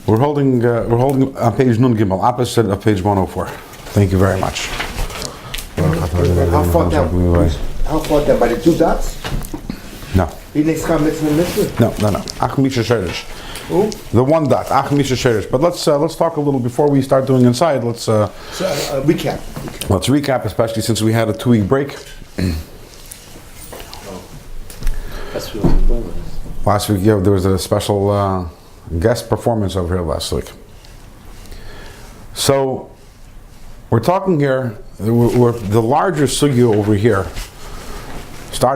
We're holding on page Nun Gimel, opposite of page 104. Thank you very much. How far down? How far down? By the two dots? No. No. Ach Misha Sherish. The one dot. Ach Misha Sherish. But let's talk a little before we start doing inside. Let's recap. Let's recap, especially since we had a 2-week break. Last week, there was a special guest performance over here last week. So we're talking here. The larger sugya over here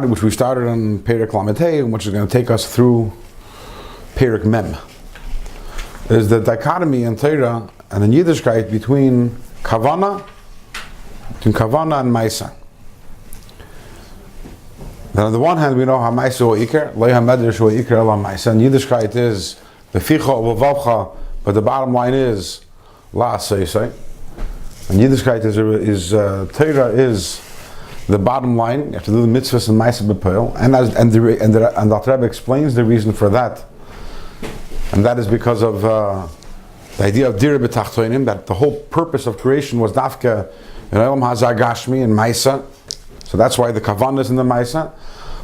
which we started on Perek Lamed Hey, which is going to take us through Perek Mem, is the dichotomy in Torah and in Yiddishkeit between Kavana and Maisa. Then on the one hand, we know how Maisa hu Iker, Lo HaMedrash hu Iker ela Maisa, and Yiddishkeit is the Ficha Uvavcha, but the bottom line is La Asay. And Yiddishkeit is Torah is the bottom line. You have to do the mitzvahs and Maisa B'Poel, and the Rebbe explains the reason for that, and that is because of the idea of Dira B'Tachtoinim, that the whole purpose of creation was Dafka in Olam Hazar Gashmi and Maisa. So that's why the Kavanah is in the Maisa.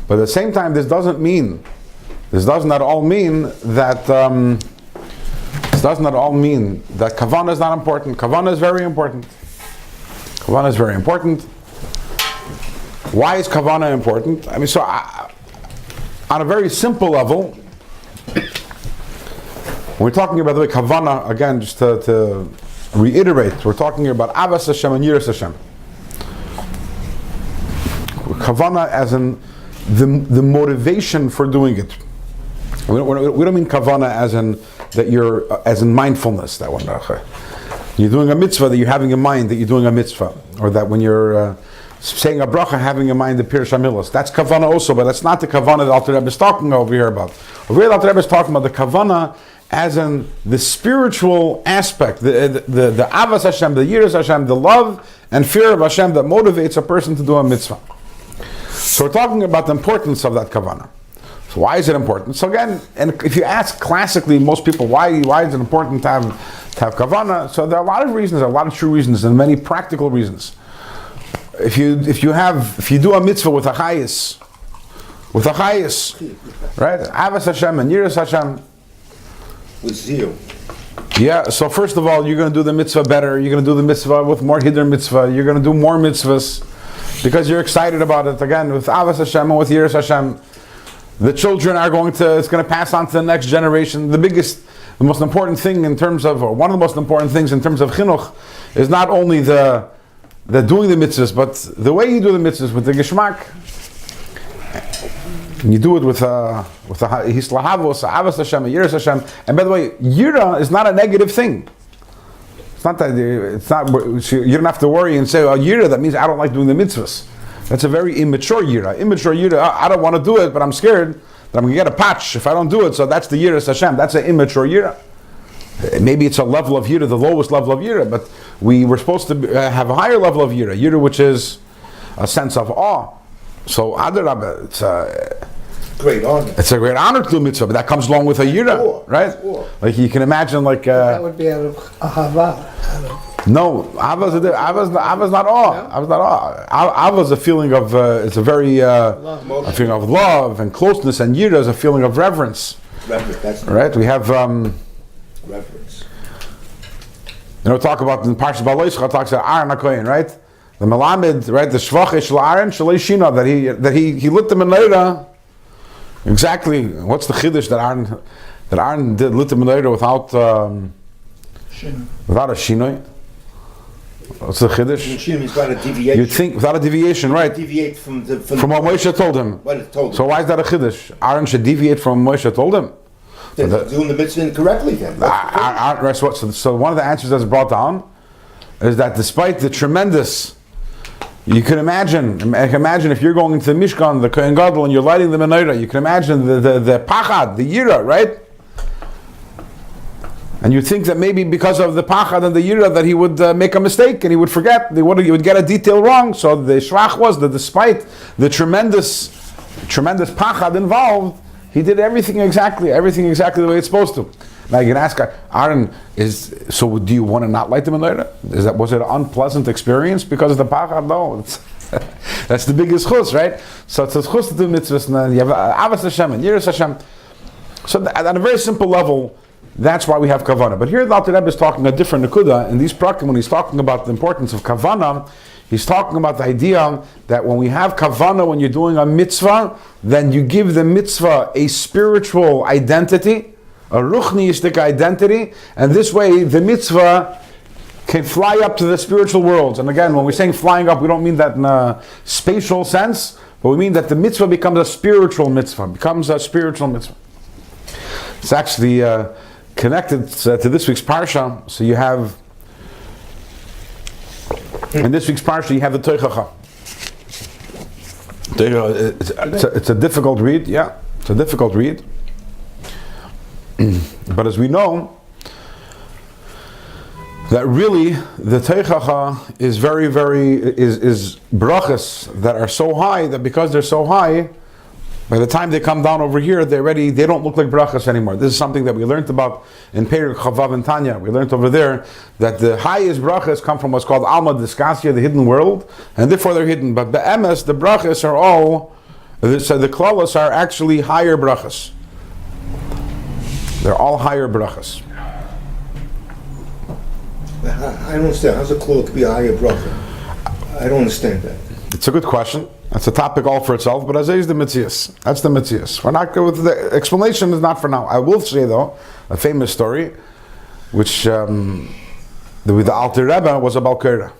But at the same time, this does not at all mean that Kavanah is not important. Kavanah is very important. Why is Kavanah important? I mean, so on a very simple level, when we're talking about the Kavanah, again, just to reiterate, we're talking about Avas Hashem and Yiras Hashem. Kavanah as in the motivation for doing it. We don't mean Kavanah as in that as in mindfulness. That one, you're doing a mitzvah that you're having in mind that you're doing a mitzvah, or that when you're saying a bracha, having in mind the Pirush HaMilos. That's Kavanah also, but that's not the Kavanah that Alter Rebbe is talking over here about. Over here, Alter Rebbe is talking about the Kavanah as in the spiritual aspect, the Avas Hashem, the Yiras Hashem, the love and fear of Hashem that motivates a person to do a mitzvah. So we're talking about the importance of that Kavanah. So why is it important? So again, and if you ask classically most people why is it important to have Kavanah, so there are a lot of reasons, a lot of true reasons, and many practical reasons. If you do a mitzvah with a chayis, right? Avas Hashem and Yiras Hashem. With zeal. Yeah, so first of all, you're going to do the mitzvah better. You're going to do the mitzvah with more hiddur mitzvah. You're going to do more mitzvahs because you're excited about it. Again, with Avas Hashem and with Yiras Hashem, the children it's going to pass on to the next generation. The most important thing in terms of, or one of the most important things in terms of chinuch is not only the doing the mitzvahs, but the way you do the mitzvahs with the geshmak. And you do it with hislahavos, avas Hashem, yiras Hashem. And by the way, yira is not a negative thing. You don't have to worry and say, "Oh, yira, that means I don't like doing the mitzvahs." That's a very immature yira. Immature yira. I don't want to do it, but I'm scared that I'm going to get a patch if I don't do it. So that's the yiras Hashem. That's an immature yira. Maybe it's a level of yira, the lowest level of yira, but we were supposed to have a higher level of yira, which is a sense of awe. So Adarabah, it's a great honor. It's a great honor to do mitzvah, but that comes along with a yira, right? Like you can imagine, that would be out of ahava. No, Ava's not awe. Ava's not awe. Ava's a feeling of it's a very a feeling of love and closeness, and yira is a feeling of reverence. That's right. We have reverence. Talk about in Parshas Baal Shem Tov talks about Aaron HaKohen, right? The Melamed, right? The Shvach Shel Aaron Shalei Shina, that he lit the menorah. Exactly. What's the chiddush that Aaron did lit the menorah without a shinoi? What's the chiddush? Without a deviation. You'd think without a deviation, right? Deviate from what Moshe told him. What it told him. So why is that a chiddush? Aaron should deviate from what Moshe told him. They're doing the mitzvah incorrectly then. So one of the answers that's brought down is that despite the tremendous, you can imagine if you're going into the Mishkan, the Kohen Gadol, and you're lighting the menorah, you can imagine the pachad, the yira, right? And you think that maybe because of the pachad and the yira that he would make a mistake and he would forget, he would get a detail wrong. So the shrach was that despite the tremendous pachad involved, he did everything exactly the way it's supposed to. Now you can ask Aaron, so do you want to not light the menorah? Was it an unpleasant experience because of the pachad? No, that's the biggest chus, right? So it's a chus to do mitzvahs, and then you have avos Hashem and yiras Hashem. So at a very simple level, that's why we have kavanah. But here the Alter Rebbe is talking a different nekuda. In these prakim, when he's talking about the importance of kavanah, he's talking about the idea that when we have kavanah, when you're doing a mitzvah, then you give the mitzvah a spiritual identity, a ruchniistic identity, and this way the mitzvah can fly up to the spiritual worlds. And again, when we're saying flying up, we don't mean that in a spatial sense, but we mean that the mitzvah becomes a spiritual mitzvah, It's actually connected to this week's parsha. So you have, in this week's parsha, you have the Teichacha. It's a difficult read, yeah. It's a difficult read. But as we know, that really the Teichacha is is brachas that are so high that because they're so high, by the time they come down over here, they don't look like brachas anymore. This is something that we learned about in Perek Chavav and Tanya. We learned over there that the highest brachas come from what's called Alma Diskasia, the hidden world, and therefore they're hidden. But be'emes, the brachas are all, so the klalos are actually higher brachas. They're all higher brachas. I don't understand. How's a klal could be a higher bracha? I don't understand that. It's a good question. That's a topic all for itself, but as is the mitzias. That's the mitzias. We're not good with the explanation is not for now. I will say though, a famous story, which the Alter Rebbe was a Baal Kera.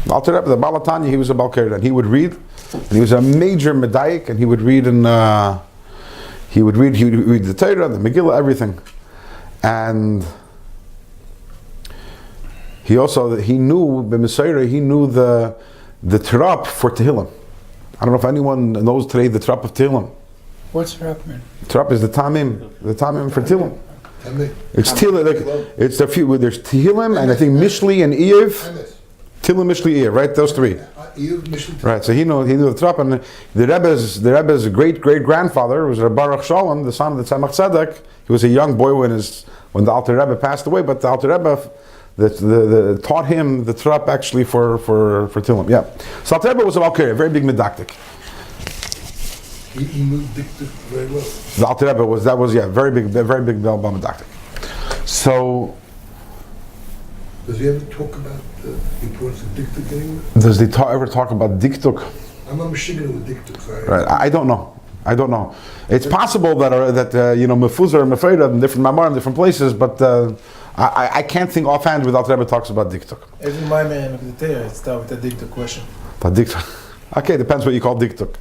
The Alter Rebbe, the Baal Tanya, he was a Baal Kera, and he would read, and he was a major medayik, and he would read he would read the Torah, the Megillah, everything, and he knew the trop for Tehillim. I don't know if anyone knows today the trop of Tehillim. What's trop mean? Trop is the tamim for Tehillim. It's Tehillim, it's the few. There's Tehillim and I think Mishli and Eiv. Tehillim, Mishli, Eiv, right? Those three. Right. So he knew the trop, and the Rebbe's great grandfather was Rabbi Baruch Shalom, the son of the Tzemach Tzedek. He was a young boy when the Alter Rebbe passed away, but the Alter Rebbe taught him the trop actually for Tehillim. Yeah. So Alter Rebbe was a Baal Kera, very big medaktik. He knew diktuk very well. The Alter Rebbe was very big Baal medaktik. So does he ever talk about the importance of diktuk anywhere? Does he ever talk about diktuk? I'm a machine with diktuk. Right. I don't know. It's possible that mefuzar and mefreida in different mamar in different places, but I can't think offhand without Rebbe talks about diktuk. Every my man of the Torah start with a diktuk question. Okay, depends what you call diktuk.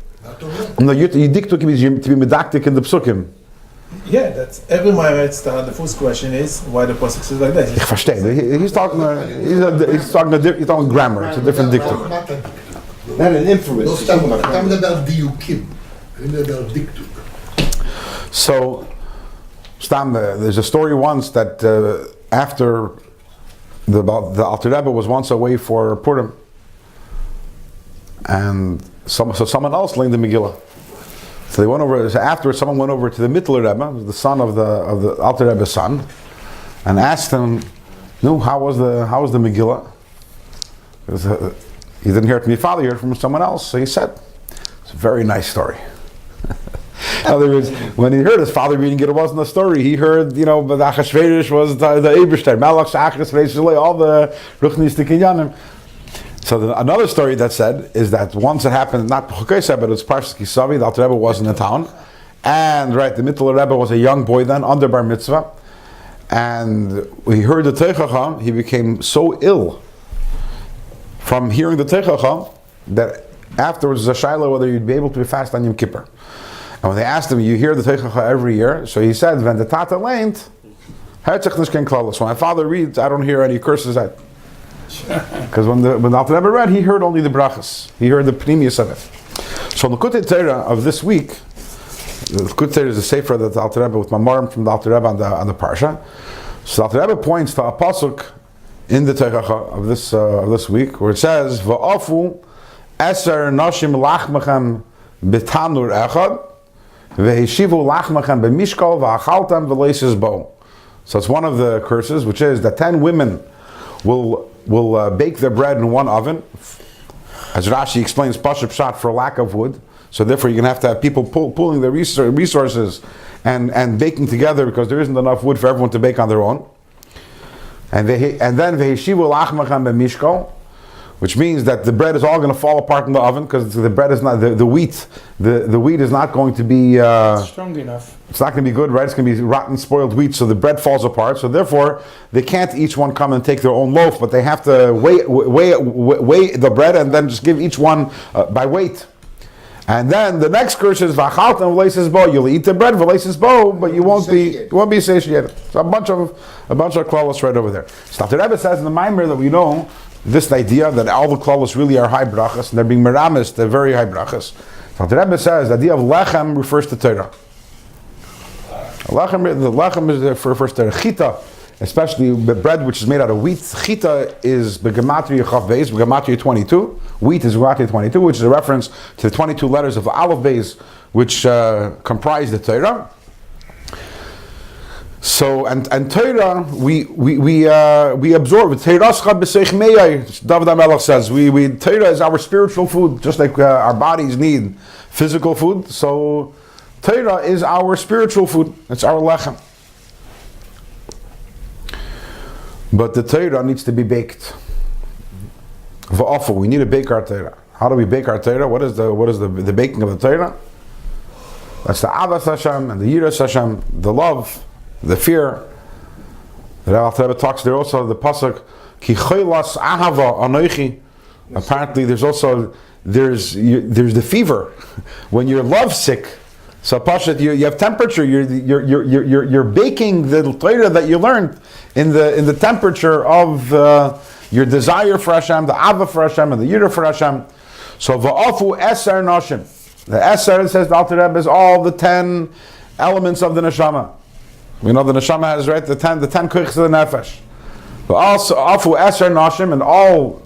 No, No, diktuk means to be medaktik in the psukim. Yeah, that's every my man start. The first question is why the pasuk says like that. Ich verstehe. He's talking grammar. It's a different diktuk. not an inference. I'm talking about diukim. I'm about diktuk. So, Stam, there's a story once that after the Alter Rebbe was once away for Purim, and someone else learned the Megillah. So they went over. Afterwards, someone went over to the Mittler Rebbe, the son of the Alter Rebbe's son, and asked him, "No, how was the Megillah?" Because he didn't hear it from your father; he heard it from someone else. So he said, "It's a very nice story." In other words, when he heard his father reading it, it wasn't a story. He heard, the Achashverosh was the Eberstein, Malach Achashverosh, all the Ruchnistik Inyanim. So another story that said is that once it happened, not Chokesah, but it was Parshas Kisavi, the Alter Rebbe wasn't in town, and the Mittler Rebbe was a young boy then, under Bar Mitzvah, and he heard the Teichacha, he became so ill from hearing the Teichacha that afterwards was a shaila whether you'd be able to be fast on Yom Kippur. And when they asked him, you hear the Teichacha every year? So he said, when the Tata leint, Herzach Nishken Klalos. When my father reads, I don't hear any curses out. Because when the Alter Rebbe read, he heard only the brachas. He heard the pnimius of it. So in the Kutei Torah of this week, the Kutei Torah is a sefer that the Alter Rebbe, with Mamorim from the Alter Rebbe on the Parsha. So the Alter Rebbe points to a pasuk in the Teichacha of this week, where it says, Va'afu eser nashim lachmechem b'tanur echad, V'heshivu lachmachem b'mishkal v'achaltem v'leises bo. So it's one of the curses, which is that 10 women will bake their bread in one oven. As Rashi explains, Pashup shot for lack of wood. So therefore you're going to have people pooling their resources and baking together because there isn't enough wood for everyone to bake on their own. And then veheshivu lachmachem b'mishkal, which means that the bread is all going to fall apart in the oven because the bread is not the wheat is not going to be strong enough. It's not going to be good, right? It's going to be rotten, spoiled wheat, so the bread falls apart. So therefore, they can't each one come and take their own loaf, but they have to weigh the bread and then just give each one by weight. And then the next curse is v'achaltem v'leisis bo. You'll eat the bread v'leisis bo, but you won't be satiated. So a bunch of klalos right over there. So the Rebbe says in the Maimer that we know this idea that all the klalos really are high brachas and they're being meramis, they're very high brachas. So the Rebbe says the idea of lechem refers to Torah. The lechem refers to chita, especially the bread which is made out of wheat. Chita is begematria chav beis, begematria 22. Wheat is begematria 22, which is a reference to the 22 letters of the aleph beis, which comprise the Torah. So and Torah we absorb. Torah David HaMelech says Torah is our spiritual food, just like our bodies need physical food. So Torah is our spiritual food. It's our lechem. But the Torah needs to be baked. We need to bake our Torah. How do we bake our Torah? What is the baking of the Torah? That's the Avas Hashem and the Yiras Hashem, the love, the fear. The Rebbe talks there also the pasuk Ki choilas ahava anoichi. Apparently, there's the fever when you're lovesick. So Pashat, you have temperature. You're baking the Torah that you learned in the temperature of your desire for Hashem, the Ava for Hashem, and the Yira for Hashem. So va'afu eser nashim. The eser, it says the Alter Rebbe, is all the 10 elements of the neshama. We know the neshama has the 10 koiches of the nefesh. But also afu eser nashim, and all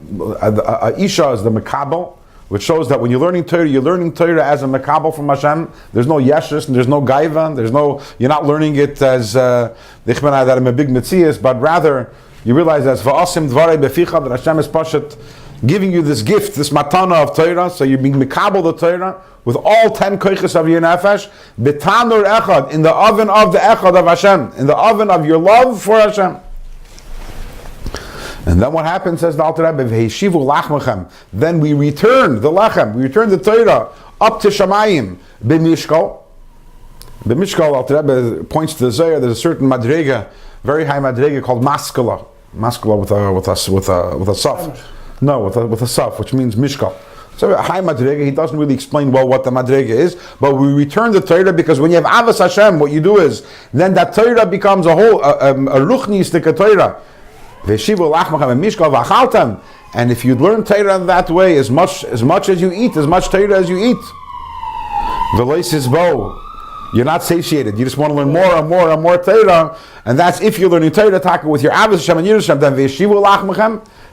Isha is the mekabel, which shows that when you're learning Torah as a mekabel from Hashem. There's no yeshus and there's no gaiva. You're not learning it as that I'm a big mitzias, but rather you realize that va'asim dvarei beficha, that Hashem is pashat giving you this gift, this matana of Torah. So you're being mekabel the Torah with all 10 koiches of your nefesh, betanur echad, in the oven of the echad of Hashem, in the oven of your love for Hashem. And then what happens, says the Alter Rebbe, v'heshivu lachmachem. Then we return the lachem, we return the Torah up to Shamayim, b'mishkal. B'mishkal, Alter Rebbe points to the Zohar, there's a certain madrega, very high madrega called maskala. Maskala with a saf. No, with a saf, which means mishkal. So a high madrega, he doesn't really explain well what the madrega is, but we return the Torah because when you have Avas Hashem, what you do is, then that Torah becomes a whole, a ruchnistic Torah. And if you learn Torah that way, as much as you eat, as much Torah as you eat, you're not satiated. You just want to learn more and more and more Torah, and that's if you're learning Torah talking with your Avos Hashem and Yiras Hashem.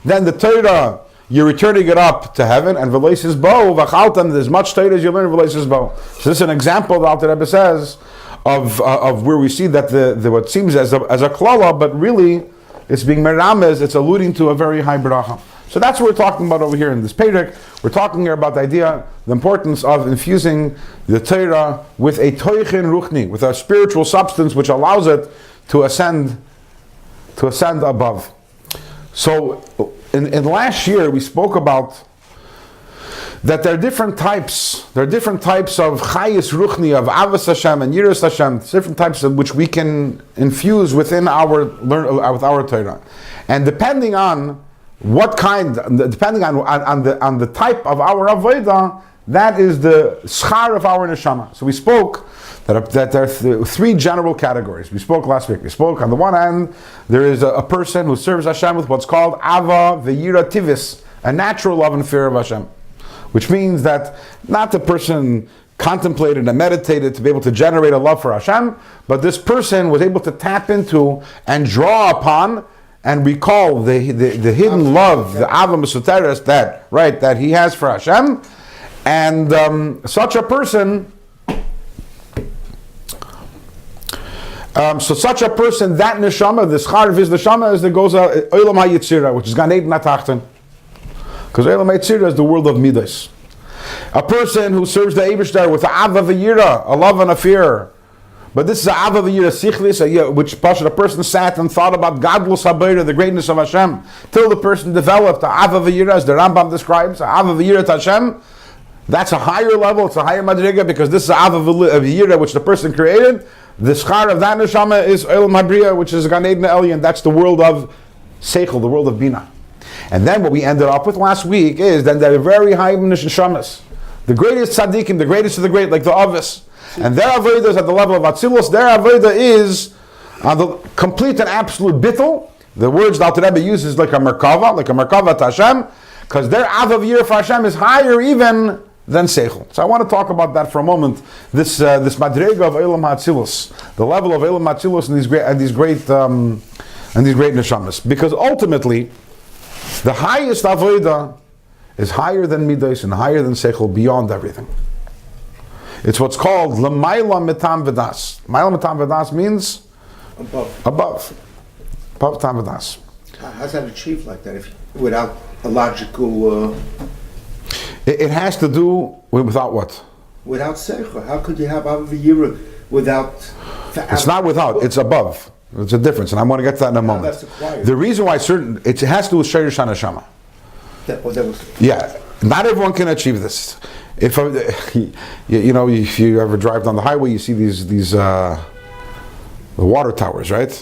Then the Torah, you're returning it up to heaven, and there's much Torah as you learn. So this is an example that Alter Rebbe says of where we see that the what seems as a klala, but really it's being meramez, it's alluding to a very high bracha. So that's what we're talking about over here in this Perek. We're talking here about the idea, the importance of infusing the Torah with a toichin ruchni, with a spiritual substance which allows it to ascend above. So in last year we spoke about that there are different types of chayis ruchni, of avos Hashem and yiras Hashem, different types of which we can infuse within with our Torah, and depending on what kind, depending on the type of our avodah, that is the schar of our neshama. So we spoke that there are 3 general categories. We spoke last week. We spoke on the one hand, there is a person who serves Hashem with what's called ava v'yira tivis, a natural love and fear of Hashem. Which means that not the person contemplated and meditated to be able to generate a love for Hashem, but this person was able to tap into and draw upon and recall the hidden love, the Ava Mesoteres that he has for Hashem. And such a person So such a person, that neshama, the schar of his neshama, is that goes out Olam HaYetzirah, which is Gan Eden HaTachten. Because Olam HaYetzirah is the world of Midas. A person who serves the Eibishter with a Ava V'yira, a love and a fear. But this is a Ava V'yira Sichlis, which a person sat and thought about Gadlus HaBeira, the greatness of Hashem, till the person developed a Ava V'yira, as the Rambam describes, a Ava V'yira to Hashem. That's a higher level, it's a higher madriga, because this is a Ava V'yira, which the person created. The schar of that neshama is Olam HaBriya, which is Gan Eden Elyon. That's the world of Seichel, the world of Bina. And then what we ended up with last week is then the very high neshamas, the greatest tzaddikim, the greatest of the great, like the Avis. And their avodah is at the level of Atzilus. Their avodah is on the complete and absolute bittul. The words the Alter Rebbe uses like a merkava to Hashem, because their avav year for Hashem is higher even than Seichel. So I want to talk about that for a moment. This madrega of Olam HaAtzilus, the level of Olam HaAtzilus and these great neshamas, because ultimately the highest avodah is higher than midas and higher than Seichel, beyond everything. It's what's called L'mayla Mitam V'das. Mayla Mitam V'das means above Tam V'das. How's that achieved like that without a logical... It has to do without what? Without Seichel. How could you have Avivira without... It's not without, it's above. It's a difference, and I'm going to get to that in a moment. That's acquired. The reason why it has to do with Sherish HaNeshama. That was... Yeah, not everyone can achieve this. If you ever drive down the highway, you see these the water towers, right?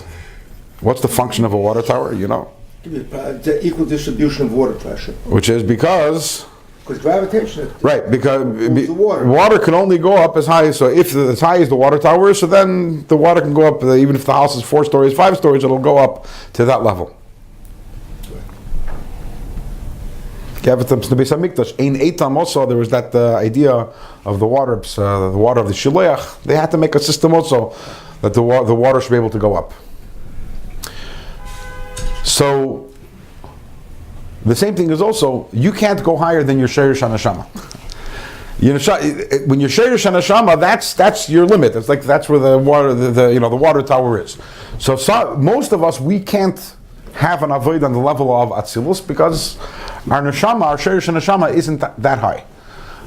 What's the function of a water tower? You know, the equal distribution of water pressure. Which is because gravitation. Right, because the water can only go up as high. So if as high as the water tower, so then the water can go up. Even if the house is 4 stories, 5 stories, it'll go up to that level. Also, there was that idea of the water of the Shiloach. They had to make a system also that the water should be able to go up. So the same thing is also, you can't go higher than your Sherish HaNeshama. When you're Sherish HaNeshama, that's your limit. It's like that's where the water tower is. So most of us, we can't have an avoid on the level of Atzilus because our neshama, our Sherish HaNeshama isn't that high.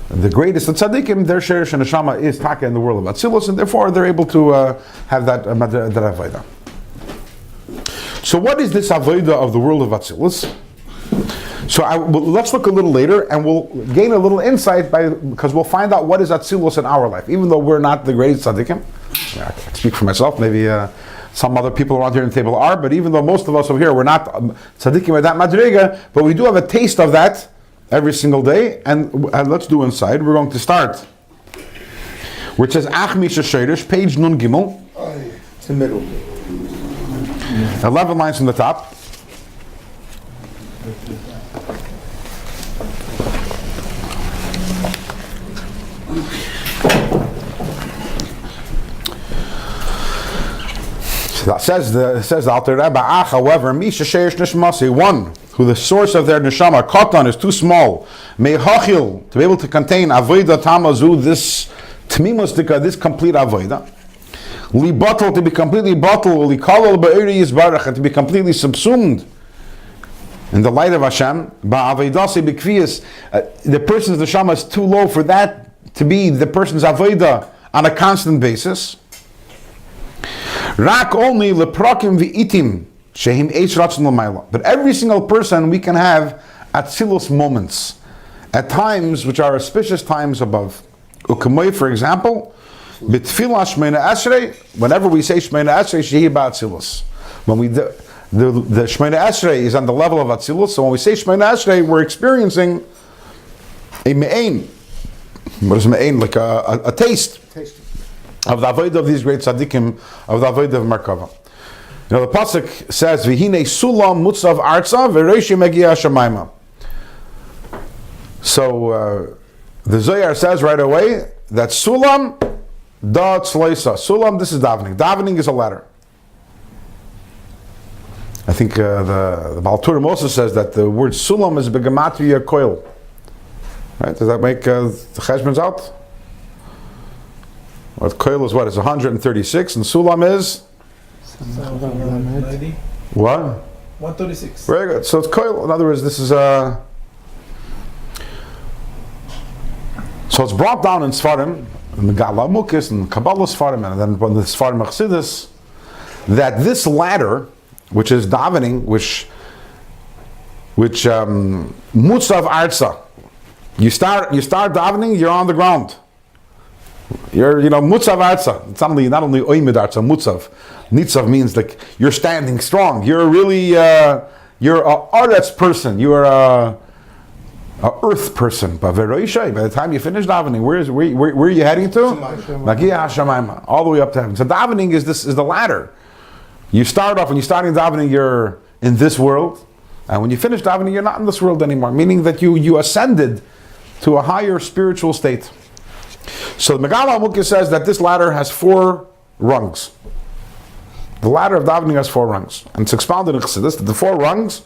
The greatest of tzaddikim, their Sherish HaNeshama is taka in the world of Atzilus, and therefore they're able to have that avodah. So what is this avodah of the world of Atzilus? So let's look a little later, and we'll gain a little insight because we'll find out what is Atzilus in our life, even though we're not the greatest tzaddikim. I can speak for myself, maybe some other people around here in the table are, but even though most of us over here, we're not tzaddikim with that madriga, but we do have a taste of that every single day, and let's do inside. We're going to start, which says Ach Misha Sherish, page Nun Gimel. It's the middle. 11 lines from the top. Says the Alter Rebbe, however, Misha Sherish Nishmasi, one who the source of their neshama, katan, is too small, mehachil, to be able to contain avodah tamazu, this tmimustika, this complete avodah, li bottle, to be completely bottled, li kalol ba'iri yizbarach, and to be completely subsumed in the light of Hashem, ba'avodasi b'kviyas, the person's neshama is too low for that to be the person's avodah on a constant basis. Rak only leprakim v'itim shehim eish ratzon l'mayla. But every single person we can have atzilus moments, at times which are auspicious times above. Ukemoy, for example, b'tfilah shmeina esrei. Whenever we say shmeina esrei, shehi ba'atzilus. When we the shmeina esrei is on the level of atzilus. So when we say shmeina esrei, we're experiencing a me'ain. What is me'ain? Like a taste of the avodah of these great tzaddikim, of the avodah of Merkava. You know, the pasuk says, "V'hinei sulam mutzav arza v'reishi megia shamayma." So the Zohar says right away that sulam da tzloisa. Sulam, this is davening. Davening is a ladder. I think the Baal Turim also says that the word sulam is begematria koil. Right? Does that make the cheshbons out? What koil is what? It's 136, and sulam is 90. What? 136. Very good. So it's koil. In other words, this is so it's brought down in Sfarim, in the Galamukis, and Kabbalah Sfarim, and then in the Sfarim Chassidus, that this ladder, which is davening, which mutzav arza, you start davening, you're on the ground. You're mutzav arza. It's not only oimid arza, mutzav. Nitzav means like you're standing strong. You're really you're a aretz person. You're a earth person. But by the time you finish davening, where are you heading to? Magia Hashemayim, all the way up to heaven. So davening is the ladder. You start off when you're starting davening, you're in this world, and when you finish davening, you're not in this world anymore. Meaning that you ascended to a higher spiritual state. So the Megala Amukya says that this ladder has 4 rungs. The ladder of davening has 4 rungs, and it's expounded in Chassidus that the 4 rungs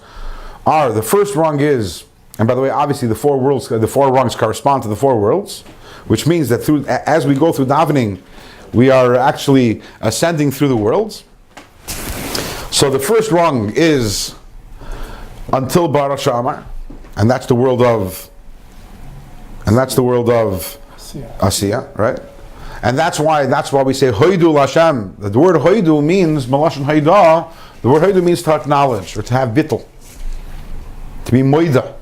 are: the first rung is, and by the way, obviously the 4 rungs correspond to the 4 worlds, which means that as we go through davening, we are actually ascending through the worlds. So the first rung is until Baruch Shamar, and that's the world of Asiya, right? And that's why we say Hoidu Lashem. The word Hoidu means Malashon Haidah. The word Hoidu means to acknowledge or to have bittul, to be moida.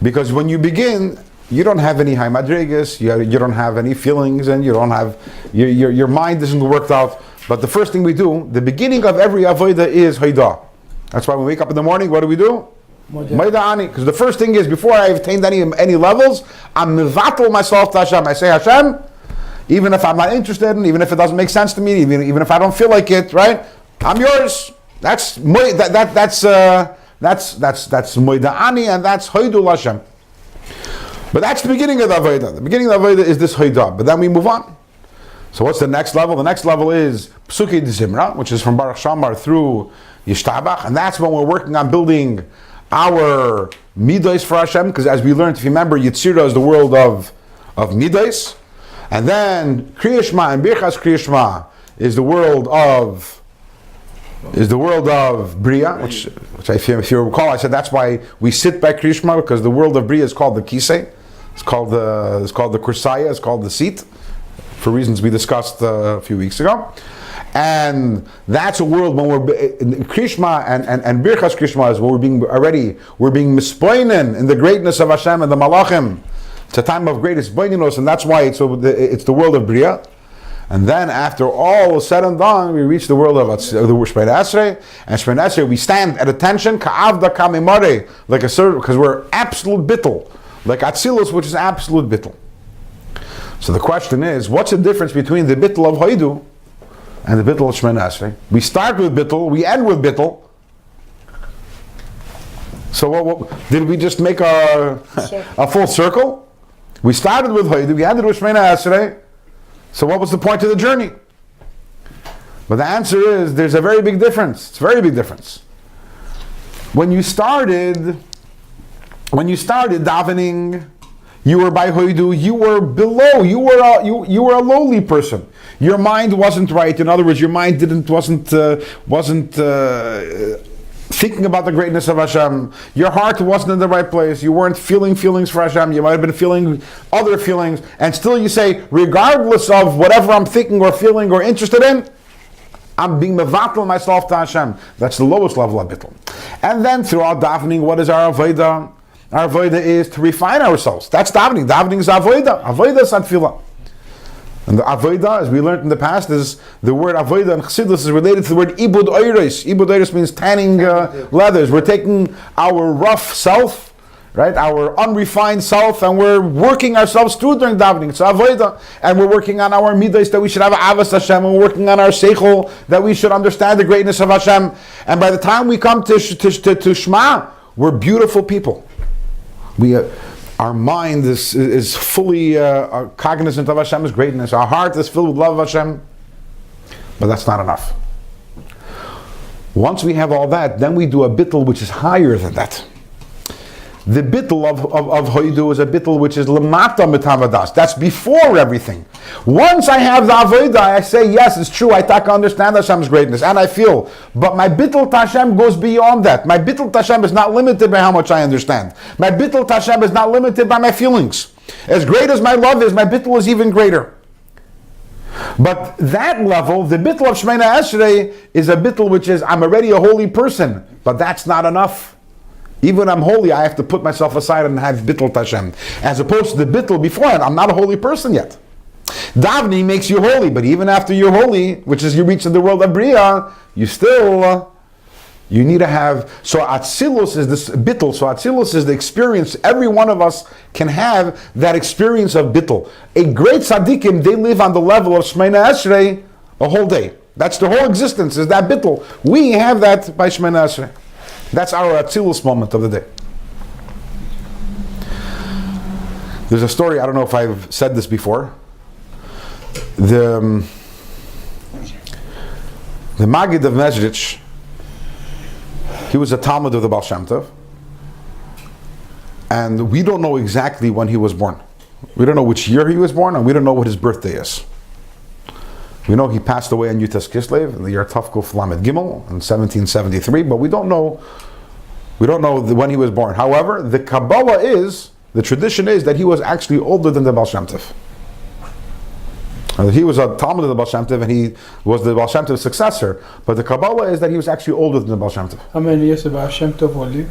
Because when you begin, you don't have any high madrigas, you don't have any feelings, and you don't have your mind isn't worked out. But the first thing we do, the beginning of every avodah is Haidah. That's why when we wake up in the morning, what do? Moida ani. Because the first thing is, before I've attained any levels, I'm mivatel myself to Hashem. I say, Hashem, even if I'm not interested, and even if it doesn't make sense to me, even if I don't feel like it, right? I'm yours. That's moida ani, and that's hoidul Hashem. But that's the beginning of the avodah. The beginning of the avodah is this hoidah. But then we move on. So what's the next level? The next level is Psukei D'Zimra, which is from Baruch Shamar through Yishtabach, and that's when we're working on building our midos for Hashem. Because as we learned, if you remember, Yitzira is the world of midos. And then Kriya Shema and Birchas Kriya Shema is the world of Bria, which if you recall, I said that's why we sit by Kriya Shema, because the world of Bria is called the Kisei. It's called the Kursaya. It's called the seat, for reasons we discussed a few weeks ago. And that's a world when we're Kriya Shema and Birchas Kriya Shema is when we're being mispoinen in the greatness of Hashem and the Malachim. It's a time of greatest boininos, and that's why it's the world of Bria. And then after all is said and done, we reach the world of the Shemini Esrei. And Shemini Esrei, we stand at attention, ka'avda kamimare, like a servant, because we're absolute bittul, like Atzilus, which is absolute bittul. So the question is, what's the difference between the bittul of Hoidu and the bittul of Shemini Esrei? We start with bittul, we end with bittul. So what did we just make a full circle? We started with Hoidu, we ended with Shemini Esrei. So what was the point of the journey? But the answer is, there's a very big difference. It's a very big difference. When you started davening, you were by Hoidu, you were below, you were a lowly person. Your mind wasn't right. In other words, your mind wasn't thinking about the greatness of Hashem. Your heart wasn't in the right place. You weren't feeling feelings for Hashem. You might have been feeling other feelings. And still you say, regardless of whatever I'm thinking or feeling or interested in, I'm being mevatel myself to Hashem. That's the lowest level of bittul. And then throughout davening, what is our avodah? Our avodah is to refine ourselves. That's davening. Davening is avodah. Avodah is tefillah. And the avodah, as we learned in the past, is the word avodah in Chassidus is related to the word ibud oiros. Ibud oiros means tanning leathers. We're taking our rough self, right, our unrefined self, and we're working ourselves through during davening. It's avodah, and we're working on our midos that we should have avas Hashem. And we're working on our seichel that we should understand the greatness of Hashem. And by the time we come to Shema, we're beautiful people. Our mind is fully cognizant of Hashem's greatness. Our heart is filled with love of Hashem. But that's not enough. Once we have all that, then we do a bittul which is higher than that. The bittul of hoidu is a bittul which is lemata mitavadas. That's before everything. Once I have the avodah, I say, yes, it's true, I understand Hashem's greatness, and I feel. But my bittul to Hashem goes beyond that. My bittul to Hashem is not limited by how much I understand. My bittul to Hashem is not limited by my feelings. As great as my love is, my bittul is even greater. But that level, the bittul of Shemona Esrei, is a bittul which is, I'm already a holy person, but that's not enough. Even when I'm holy, I have to put myself aside and have bittul to Hashem. As opposed to the bittul beforehand, I'm not a holy person yet. Davening makes you holy, but even after you're holy, which is you reach in the world of Bria, you still, you need to have, so Atzilus is this bittul, so Atzilus is the experience, every one of us can have that experience of bittul. A great tzaddikim, they live on the level of Shemona Esrei a whole day. That's their whole existence, is that bittul. We have that by Shemona Esrei. That's our Atzilus moment of the day. There's a story, I don't know if I've said this before. The Maggid of Mezrich, he was a Talmud of the Baal Shem Tov, and we don't know exactly when he was born. We don't know which year he was born, and we don't know what his birthday is. We know he passed away in Yutas Kislev in the year Tavkuf Lamed Gimel in 1773, but we don't know when he was born. However, the Kabbalah is, the tradition is that he was actually older than the Baal Shem Tov. He was a Talmud of the Baal Shem Tov, and he was the Baal Shem Tov's successor. But the Kabbalah is that he was actually older than the Baal Shem Tov. How many years Baal Shem Tov will live?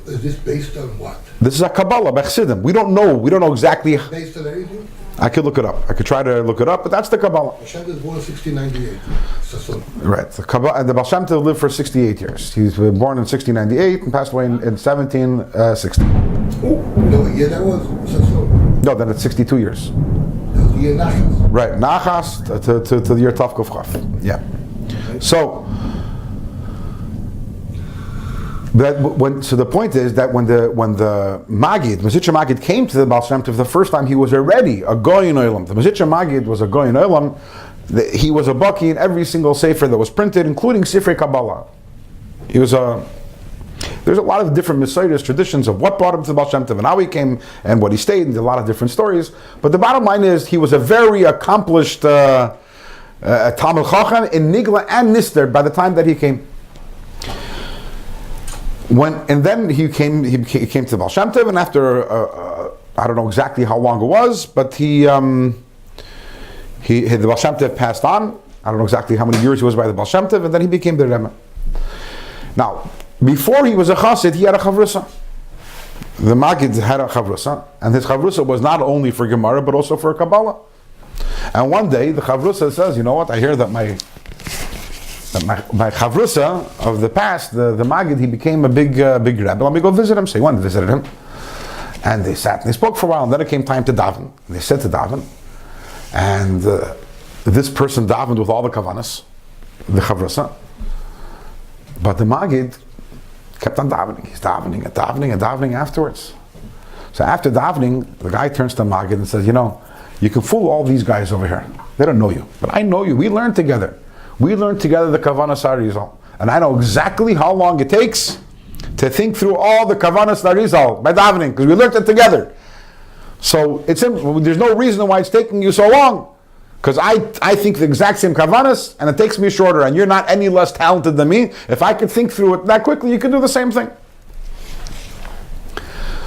Is this based on what? This is a Kabbalah, Bechsidim. We don't know exactly. Based on anything? I could look it up. I could try to look it up, but that's the Kabbalah. Hashem was born in 1698. Right. The Baal Shem Tov lived for 68 years. He was born in 1698 and passed away in 1760. Oh, you know what year that was? No, then it's 62 years. That was the year Nachas. Right, Nachas to the year Tavkuf Chaf. Yeah. So, so the point is that when the Maggid, Mezritcher Maggid came to the Baal Shem Tov the first time, he was already a Goyin Olam. The Mezritcher Maggid was a Goyin Olam. He was a Baki in every single sefer that was printed, including Sifrei Kabbalah. There's a lot of different Messiahs traditions of what brought him to the Baal Shem Tov and how he came and what he stayed, and a lot of different stories. But the bottom line is he was a very accomplished Talmud Chacham in Nigla and Nister by the time that he came. Then he came to the Baal Shem Tov, and after I don't know exactly how long it was, but the Baal Shem Tov passed on. I don't know exactly how many years he was by the Baal Shem Tov, and then he became the Rebbe. Now, before he was a Chassid, he had a Chavrusa. The Maggid had a Chavrusa, and his Chavrusa was not only for Gemara, but also for Kabbalah. And one day, the Chavrusa says, you know what, I hear that my Chavrusa of the past, the Maggid, he became a big Rebbe. Let me go visit him. So he went and visited him. And they sat and they spoke for a while, and then it came time to daven. And they said to daven, and this person davened with all the kavanas, the Chavrusa. But the Maggid kept on davening. He's davening and davening and davening afterwards. So after davening, the guy turns to Maggid and says, you know, you can fool all these guys over here. They don't know you. But I know you. We learned together. We learned together the Kavanas Arizal. And I know exactly how long it takes to think through all the Kavanas Arizal by davening, because we learned it together. So it's simple. There's no reason why it's taking you so long. Because I think the exact same Kavanas, and it takes me shorter, and you're not any less talented than me. If I could think through it that quickly, you could do the same thing.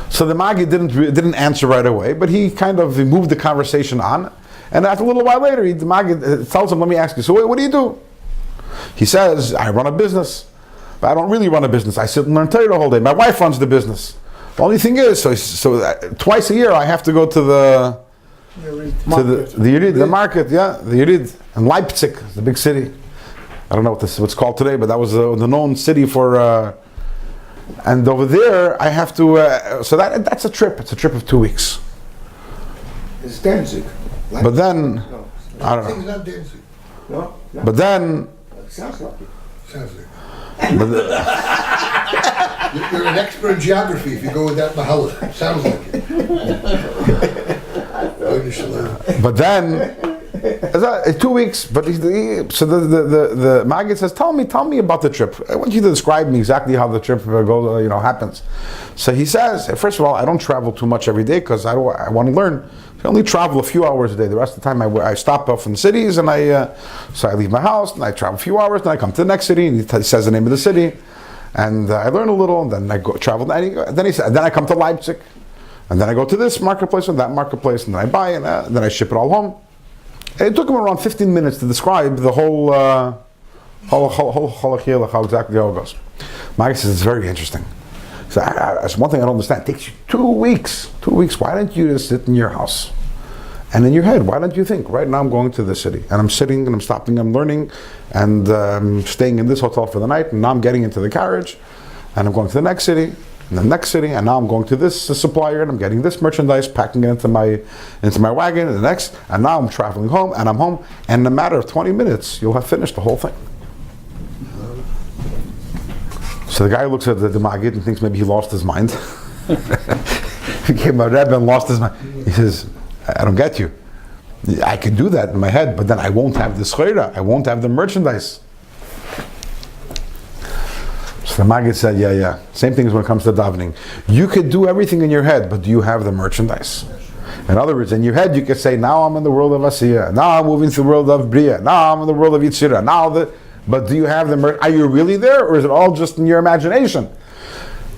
So the Maggid didn't answer right away, but he kind of moved the conversation on. And after a little while later, the Maggid tells him, let me ask you, so what do you do? He says, I run a business. But I don't really run a business. I sit and learn Torah the whole day. My wife runs the business. The only thing is, so twice a year I have to go to the Yerid, the market, the Yerid, in Leipzig, the big city. I don't know what's called today, but that was the known city for. And over there, I have to. So that's a trip. It's a trip of 2 weeks. It's Danzig. But then, No. I don't know. It's not Danzig. No? But then, Sounds like it. Sounds like but You're an expert in geography if you go with that mahala. Sounds like it. then, 2 weeks, but so the Maggid says, tell me about the trip. I want you to describe me exactly how the trip goes, happens. So he says, first of all, I don't travel too much every day because I want to learn. I only travel a few hours a day. The rest of the time I stop off in cities and so I leave my house and I travel a few hours and I come to the next city and he says the name of the city and I learn a little and then I go travel. Then he said, then I come to Leipzig and then I go to this marketplace and that marketplace and then I buy and then I ship it all home. And it took him around 15 minutes to describe the whole how exactly how it goes. Mike says it's very interesting. So that's one thing I don't understand. It takes you 2 weeks. 2 weeks. Why don't you just sit in your house? And in your head, why don't you think, right now I'm going to the city. And I'm sitting and I'm stopping, I'm learning, and staying in this hotel for the night, and now I'm getting into the carriage, and I'm going to the next city, and the next city, and now I'm going to this supplier, and I'm getting this merchandise, packing it into my wagon, and the next, and now I'm traveling home, and I'm home, and in a matter of 20 minutes, you'll have finished the whole thing. So the guy looks at the Maggid and thinks maybe he lost his mind. He became a Rebbe and lost his mind. He says, I don't get you. I can do that in my head, but then I won't have the schleira, I won't have the merchandise. So the Maggid said, yeah. Same thing as when it comes to davening. You could do everything in your head, but do you have the merchandise? In other words, in your head you could say, now I'm in the world of Asiya, now I'm moving to the world of Bria, now I'm in the world of Yitzira, but do you have the are you really there, or is it all just in your imagination?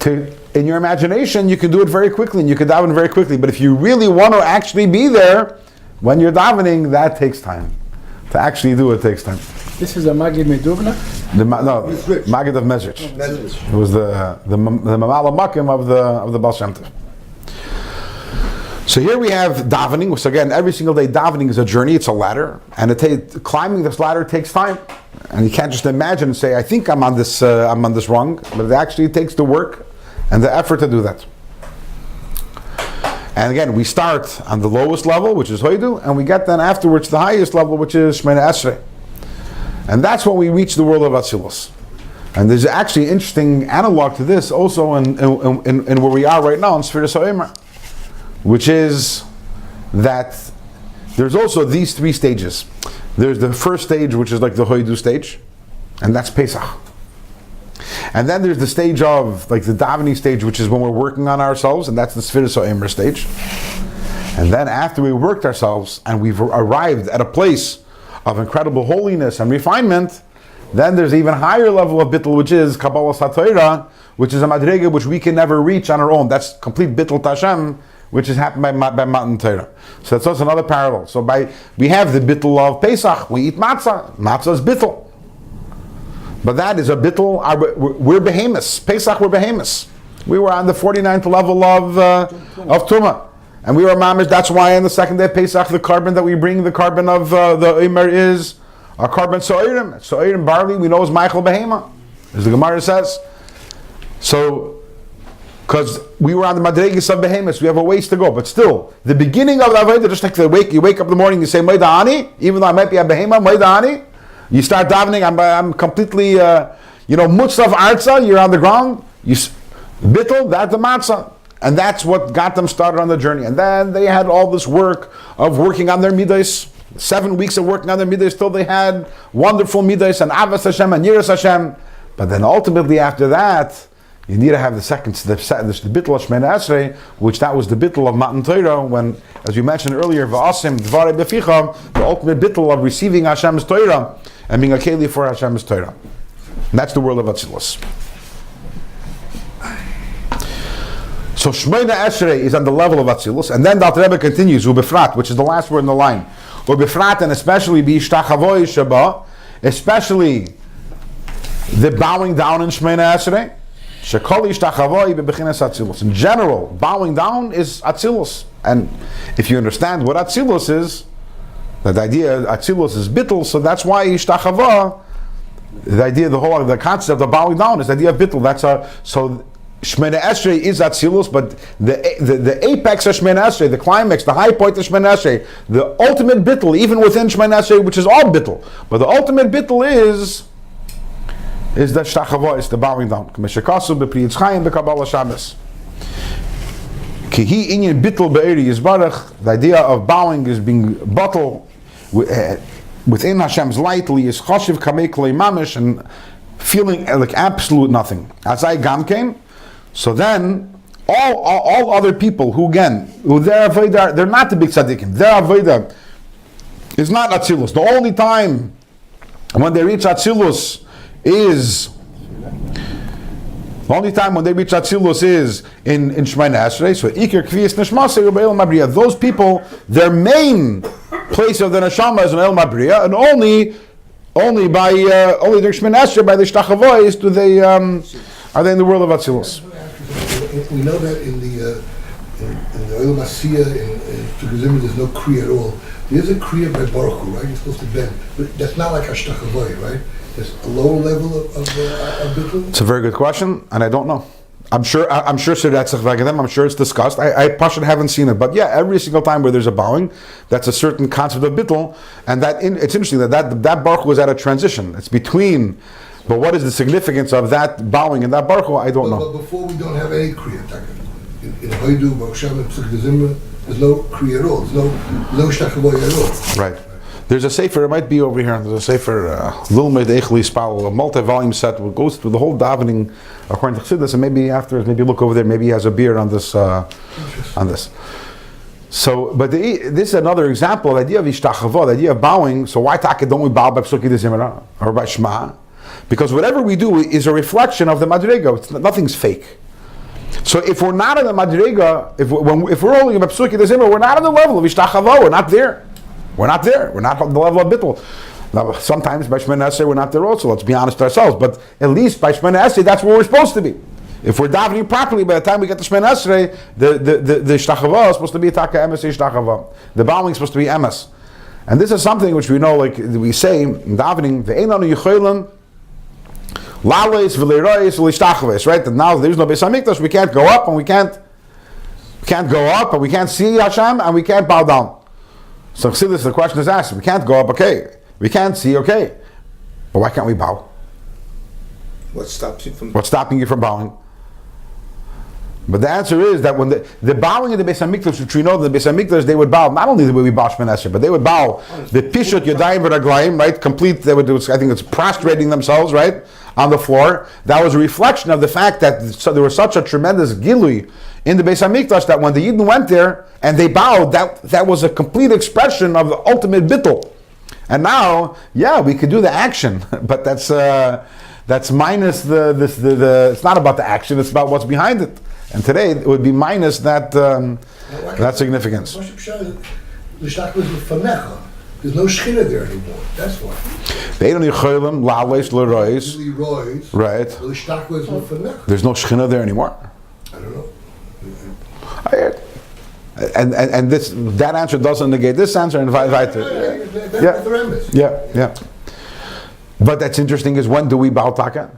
In your imagination, you can do it very quickly, and you can daven very quickly. But if you really want to actually be there, when you're davening, that takes time. To actually do it takes time. This is a Maggid Medubna? Maggid of Mezrich. It was the Mamala Makim of the Baal Shem Tov. So here we have davening. So again, every single day davening is a journey. It's a ladder, and climbing this ladder takes time. And you can't just imagine and say, "I think I'm on this rung," but it actually takes the work and the effort to do that. And again, we start on the lowest level, which is Hoidu, and we get then afterwards the highest level, which is Shemona Esrei. And that's when we reach the world of Atzilus. And there's actually an interesting analog to this also in where we are right now in Sfiras HaOmer, which is that there's also these three stages. There's the first stage, which is like the Hoidu stage, and that's Pesach. And then there's the stage of, like the davening stage, which is when we're working on ourselves, and that's the Sfiras HaOmer stage. And then after we worked ourselves, and we've arrived at a place of incredible holiness and refinement, then there's even higher level of bittul, which is Kabbalah Satoira, which is a madrega which we can never reach on our own. That's complete bittul Tashem, which is happened by Matan Torah. So that's also another parallel. So we have the bittul of Pesach, we eat matzah. Matzah is bittul. But that is a bittul, we're behemoths. Pesach, we're behemoths. We were on the 49th level of Tumah. And we were mamish. That's why on the second day of Pesach, the carbon that we bring, the carbon of the Imer is a carbon so'irim. So'irim barley, we know is Michael Behema, as the Gemara says. So, because we were on the Madregis of Behemoths, we have a ways to go. But still, the beginning of the Avodah, just like you wake up in the morning, you say Moida Ani, even though I might be a Behema, Moida Ani. You start davening, I'm completely, Mutzav Arza, you're on the ground, Bittul, that's the Matzah. And that's what got them started on the journey. And then they had all this work of working on their midas. 7 weeks of working on their midas till they had wonderful midas and Avas Hashem and Yiras Hashem. But then ultimately after that, you need to have the second, the bittul of Shemona Esrei, which that was the bittul of Matan Torah, when, as you mentioned earlier, V'asim Dvarei Beficha, the ultimate bittul of receiving Hashem's Torah and being a keli for Hashem's Torah. And that's the world of Atzilus. So Shemona Esrei is on the level of Atzilus, and then the Alter Rebbe continues, Ubefrat, which is the last word in the line. Ubefrat, and especially B'ishtachavoi Sheba, especially the bowing down in Shemona Esrei. Shekol Ishtachavoi Bebechinas Atzilus. In general, bowing down is Atzilus. And if you understand what Atzilus is, the idea Atzilus is bittul, so that's why Ishtachava, the idea, the concept of bowing down is the idea of bittul. So Shemona Esrei is Atzilus, but the apex of Shemona Esrei, the climax, the high point of Shemona Esrei, the ultimate bittul, even within Shemona Esrei, which is all bittul, but the ultimate bittul is the shtachava, is the bowing down. K'meshakasu b'pri Yitzchayim b'Kabbalah Shabbos. Kihi inyan bittul be'eri yizbarach. The idea of bowing is being bottled within Hashem's light, is chashiv kamei klei mamish, and feeling like absolute nothing. As I gamkein, so then all other people who their avodah, they're not the big tzaddikim. Their avodah is not atzilus. The only time when they reach atzilus is in Shemoneh Esrei. So Iker Kviyas Nishmasei U'Be'el Mabriya. Those people, their main place of the neshama is in El Mabriya, and only during Shemoneh Esrei by the Shtachavois do they are they in the world of Atzilus. We know that in the Oil Masiyah in Tukazim there's no Kriya at all. There's a Kriya by Baruch Hu, right? You're supposed to bend, but that's not like Ashtachavoy, right? There's a lower level of bittul. It's a very good question, and I don't know. I'm sure I'm sure it's discussed. I personally haven't seen it, but yeah, every single time where there's a bowing, that's a certain concept of bittul, and it's interesting that Baruch Hu was at a transition. It's between. But what is the significance of that bowing and that Baruch Hu? I don't know. But before we don't have any Kriya, in Hoidu, Baal Shem Tov Library, there's no Kriya at all. There's no Shtachavoy at all. Right. There's a sefer, it might be over here. There's a sefer, Lilmed Eichli Spal, a multi-volume set, which goes through the whole davening according to Chassidus, and maybe afterwards, maybe look over there. Maybe he has a beer on this. So, but this is another example. The idea of ishtachavo, the idea of bowing. So why don't we bow by Psuki de Zimra or by Shema? Because whatever we do is a reflection of the Madriga. Nothing's fake. So if we're not in the Madriga, if we're only in Psuki de Zimra, we're not on the level of ishtachavo. We're not there. We're not there. We're not on the level of bittul. Now, sometimes by Shemoneh Esrei we're not there also. Let's be honest ourselves. But at least by Shemoneh Esrei, that's where we're supposed to be. If we're davening properly, by the time we get to Shemoneh Esrei, the shtachava is supposed to be taka emes shtachava. The bowing is supposed to be emes. And this is something which we know, like we say in davening, ve'einanu yicholim laleis v'leirois v'lishtachves. Right? And now there's no Beis Hamikdash. We can't go up and we can't go up and we can't see Hashem and we can't bow down. So Chassidus, the question is asked, we can't go up, okay. We can't see, okay. But why can't we bow? What's stopping you from bowing? But the answer is that when the bowing in the Beis Hamikdash, which we know that the Beis Hamikdash, they would bow, not only the way we bow Shemoneh Esrei, but they would bow the Pishut Yadayim V'Raglayim, right? Complete, they would do, I think it's prostrating themselves, right? On the floor. That was a reflection of the fact that there was such a tremendous gilui in the Beis Hamikdash that when the Yidden went there and they bowed, that was a complete expression of the ultimate bittul. And now, yeah, we could do the action, but that's minus the it's not about the action, it's about what's behind it. And today it would be minus that significance. The shtachva is fanecha. There's no shchina there anymore. That's why. Right. There's no shchina there anymore. I don't know. And that answer doesn't negate this answer and vice versa. Yeah. But that's interesting is when do we bow taka?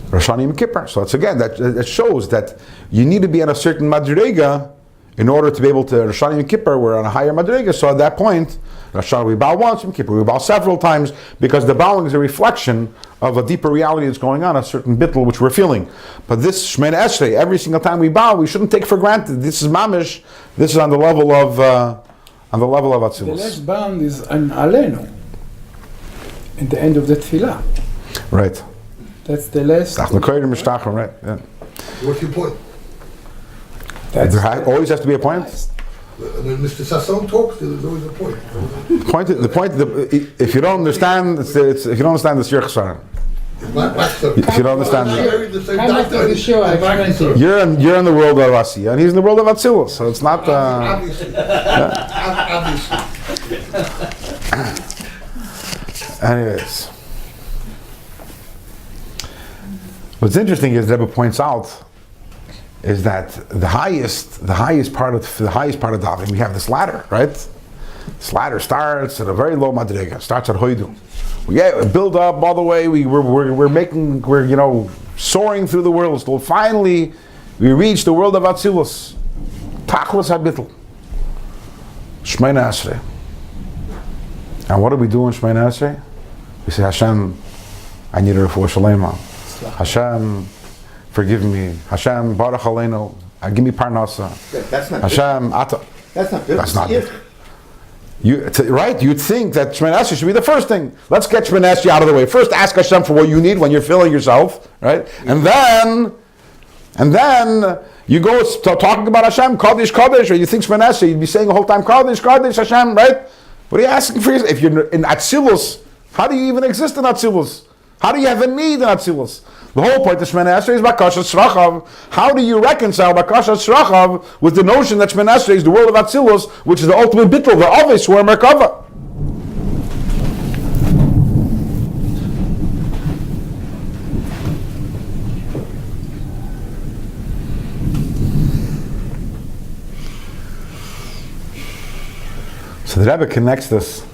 Rosh Hashanah Yom Kippur. So it's again that shows that you need to be on a certain madrega in order to be able to Rosh Hashanah Yom Kippur. We're on a higher madrega. So at that point, Rosh Hashanah we bow once, Yom Kippur we bow several times because the bowing is a reflection of a deeper reality that's going on, a certain bittul which we're feeling. But this Shemoneh Esrei, every single time we bow, we shouldn't take for granted. This is mamish. This is on the level of Atzilus. The last bound is an alenu. At the end of the tefillah. Right. That's the last. Right. Yeah. What's your point? There always has to be a point. When Mr. Sasson talks, there's always a point. If you don't understand, it's if you don't understand, it's your chesron. If you don't understand, you're in the world of Asiya, and he's in the world of Atzilus. So it's not. Obviously. Anyways, what's interesting is Rebbe points out is that the highest part of davening, we have this ladder, right? This ladder starts at a very low madrega, starts at hoidu. We build up all the way. We're soaring through the world. So finally, we reach the world of Atzilus. Tachlis habitl. Shemoneh Esrei. And what do we do in Shemoneh Esrei? We say, Hashem, I need a refuah shalema. Hashem, forgive me. Hashem, baruch aleinu. Give me parnasa. That's not Hashem, That's not good. That's not good. Right? You'd think that Shemini Esrei should be the first thing. Let's get Shemini Esrei out of the way. First, ask Hashem for what you need when you're feeling yourself, right? And then you go talking about Hashem, Kodesh, Kodesh, or you think Shemini Esrei, you'd be saying the whole time, Kodesh, Kodesh, Hashem, right? What are you asking for? If you're in Atzilus, how do you even exist in Atzilus? How do you have a need in Atzilus? The whole point of Shemini Esrei is Bakashas Shrachav. How do you reconcile Bakashas Shrachav with the notion that Shemini Esrei is the world of Atzilus, which is the ultimate bittul, the Ovis, where Merkava? So the Rebbe connects this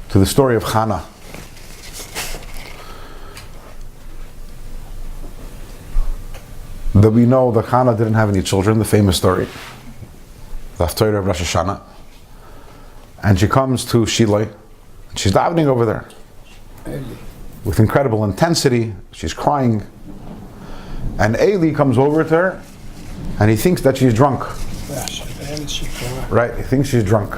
to the story of Chana. That we know that Chana didn't have any children, the famous story, the Haftarah of Rosh Hashanah. And she comes to Shiloh, and she's davening over there with incredible intensity. She's crying. And Eli comes over to her, and he thinks that she's drunk. Right, he thinks she's drunk.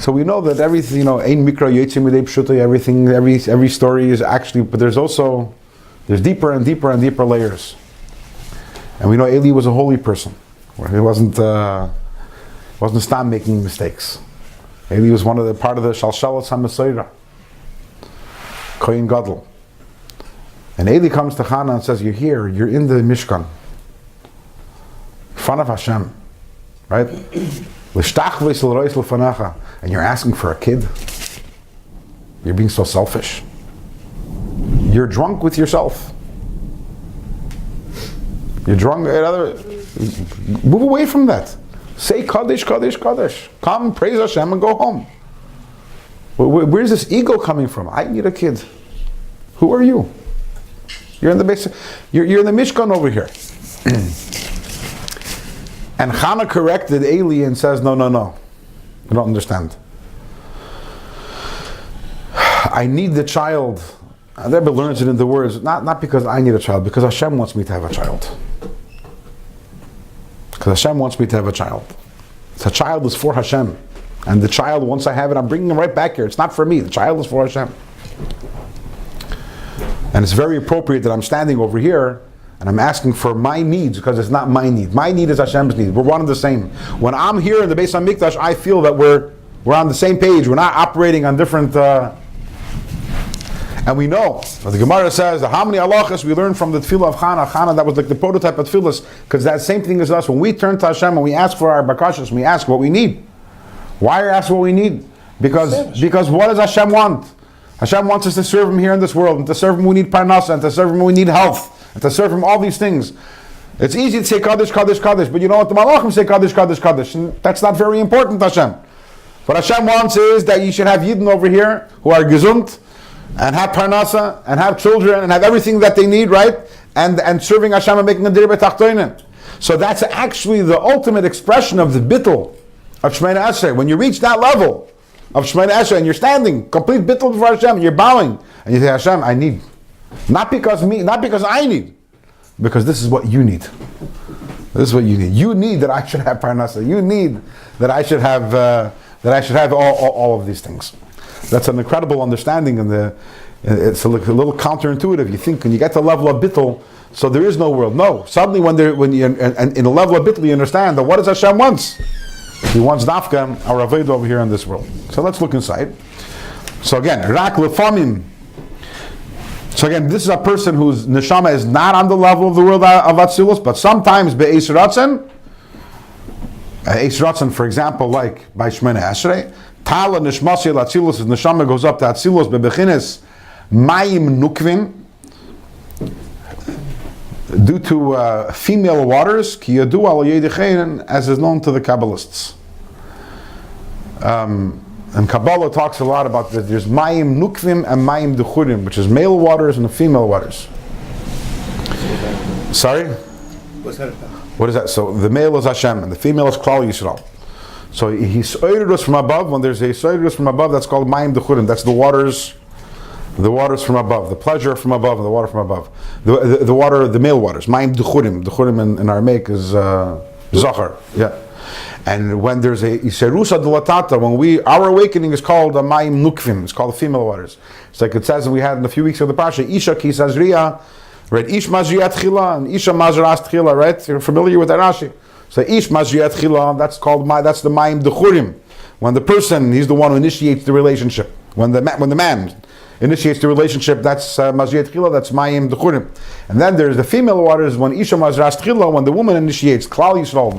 So we know that everything, ein mikra yotzim midei pshuta, every story is actually, but there's deeper and deeper and deeper layers. And we know Eli was a holy person. He wasn't stop making mistakes. Eli was part of the Shalshalas HaMesorah, Kohen Gadol. And Eli comes to Chana and says, you're here, you're in the Mishkan, in front of Hashem, right? And you're asking for a kid. You're being so selfish. You're drunk with yourself. You're drunk. Move away from that. Say Kaddish, Kaddish, Kaddish. Come, praise Hashem, and go home. Where's this ego coming from? I need a kid. Who are you? You're in the base. You're in the Mishkan over here. And Chana corrected Eli and says, no. You don't understand. I need the child. And the Rebbe learns it in the words, not because I need a child, because Hashem wants me to have a child. Because Hashem wants me to have a child. The child is for Hashem. And the child, once I have it, I'm bringing him right back here. It's not for me. The child is for Hashem. And it's very appropriate that I'm standing over here and I'm asking for my needs, because it's not my need. My need is Hashem's need. We're one and the same. When I'm here in the Beis HaMikdash, I feel that we're on the same page. We're not operating on different... And we know, the Gemara says, how many halachas we learned from the tefillah of Chana. Chana, that was like the prototype of tefillahs, because that same thing is us. When we turn to Hashem and we ask for our bakashas, we ask what we need. Why are you asking what we need? Because what does Hashem want? Hashem wants us to serve Him here in this world, and to serve Him we need parnasa, and to serve Him we need health, and to serve Him all these things. It's easy to say Kaddish, Kaddish, Kaddish, but you know what the Malachim say, Kaddish, Kaddish, Kaddish, and that's not very important to Hashem. What Hashem wants is that you should have Yidden over here who are gesund, and have parnasa, and have children, and have everything that they need, right? And serving Hashem and making a dir b'tachtoinen. So that's actually the ultimate expression of the bittul of Shemini Esrei. When you reach that level of Shemini Esrei, and you're standing, complete bittul before Hashem, and you're bowing, and you say, Hashem, I need. Not because I need, because this is what you need. This is what you need. You need that I should have parnasa. You need that I should have all of these things. That's an incredible understanding, and it's a little counterintuitive. You think when you get to the level of bittul, so there is no world. No, suddenly when you in the level of bittul, you understand that what does Hashem wants? He wants dafka our avodah over here in this world. So let's look inside. So again, rak lefamim. So again, this is a person whose neshama is not on the level of the world of Atzilus, but sometimes be'eis ratzon. Eis ratzon, for example, like by Shemini Esrei. Tala nishmasi el Atzilus, his neshama goes up to Atzilus bebechinis mayim nukvin, due to female waters, ki yadu al yedechein, as is known to the Kabbalists. And Kabbalah talks a lot about that. There's mayim nukvim and mayim dechurim, which is male waters and female waters. Sorry? What is that? So the male is Hashem and the female is Klal Yisrael. So he's oired us from above. When there's a oired us from above, that's called mayim dechurim. That's the waters from above, the pleasure from above, and the water from above. The water, the male waters, mayim dechurim. Dechurim in Aramaic is Zachar, yeah. And when there's a Iserusa Dilatata, our awakening is called a Mayim Nukvim, it's called the female waters. It's like it says, we had in a few weeks of the Pasha, Isha Ki Sazriya, right? Ish Mazriyat Chila and Isha Mazras Chila, right? You're familiar with that Rashi. So Ish Mazriyat Chila, that's the Mayim Dechurim. When the person, he's the one who initiates the relationship. When the man initiates the relationship, that's Mazriyat Chila, that's Mayim Dechurim. And then there's the female waters, when Isha Mazras Chila, when the woman initiates, Klal Yisrael,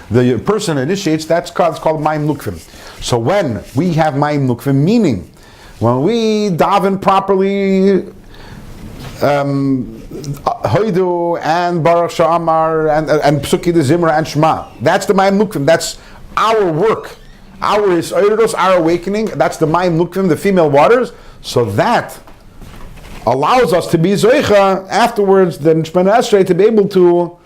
the person initiates, it's called Mayim Nukvim. So when we have Mayim Nukvim, meaning, when we daven properly, Hoidu and Baruch Sha'amar and Psuki de Zimra and Shema, that's the Mayim Nukvim, that's our work. Our Yisrodos, our awakening, that's the Mayim Nukvim, the female waters. So that allows us to be Zoicha afterwards, then Shemana Esrei, to be able to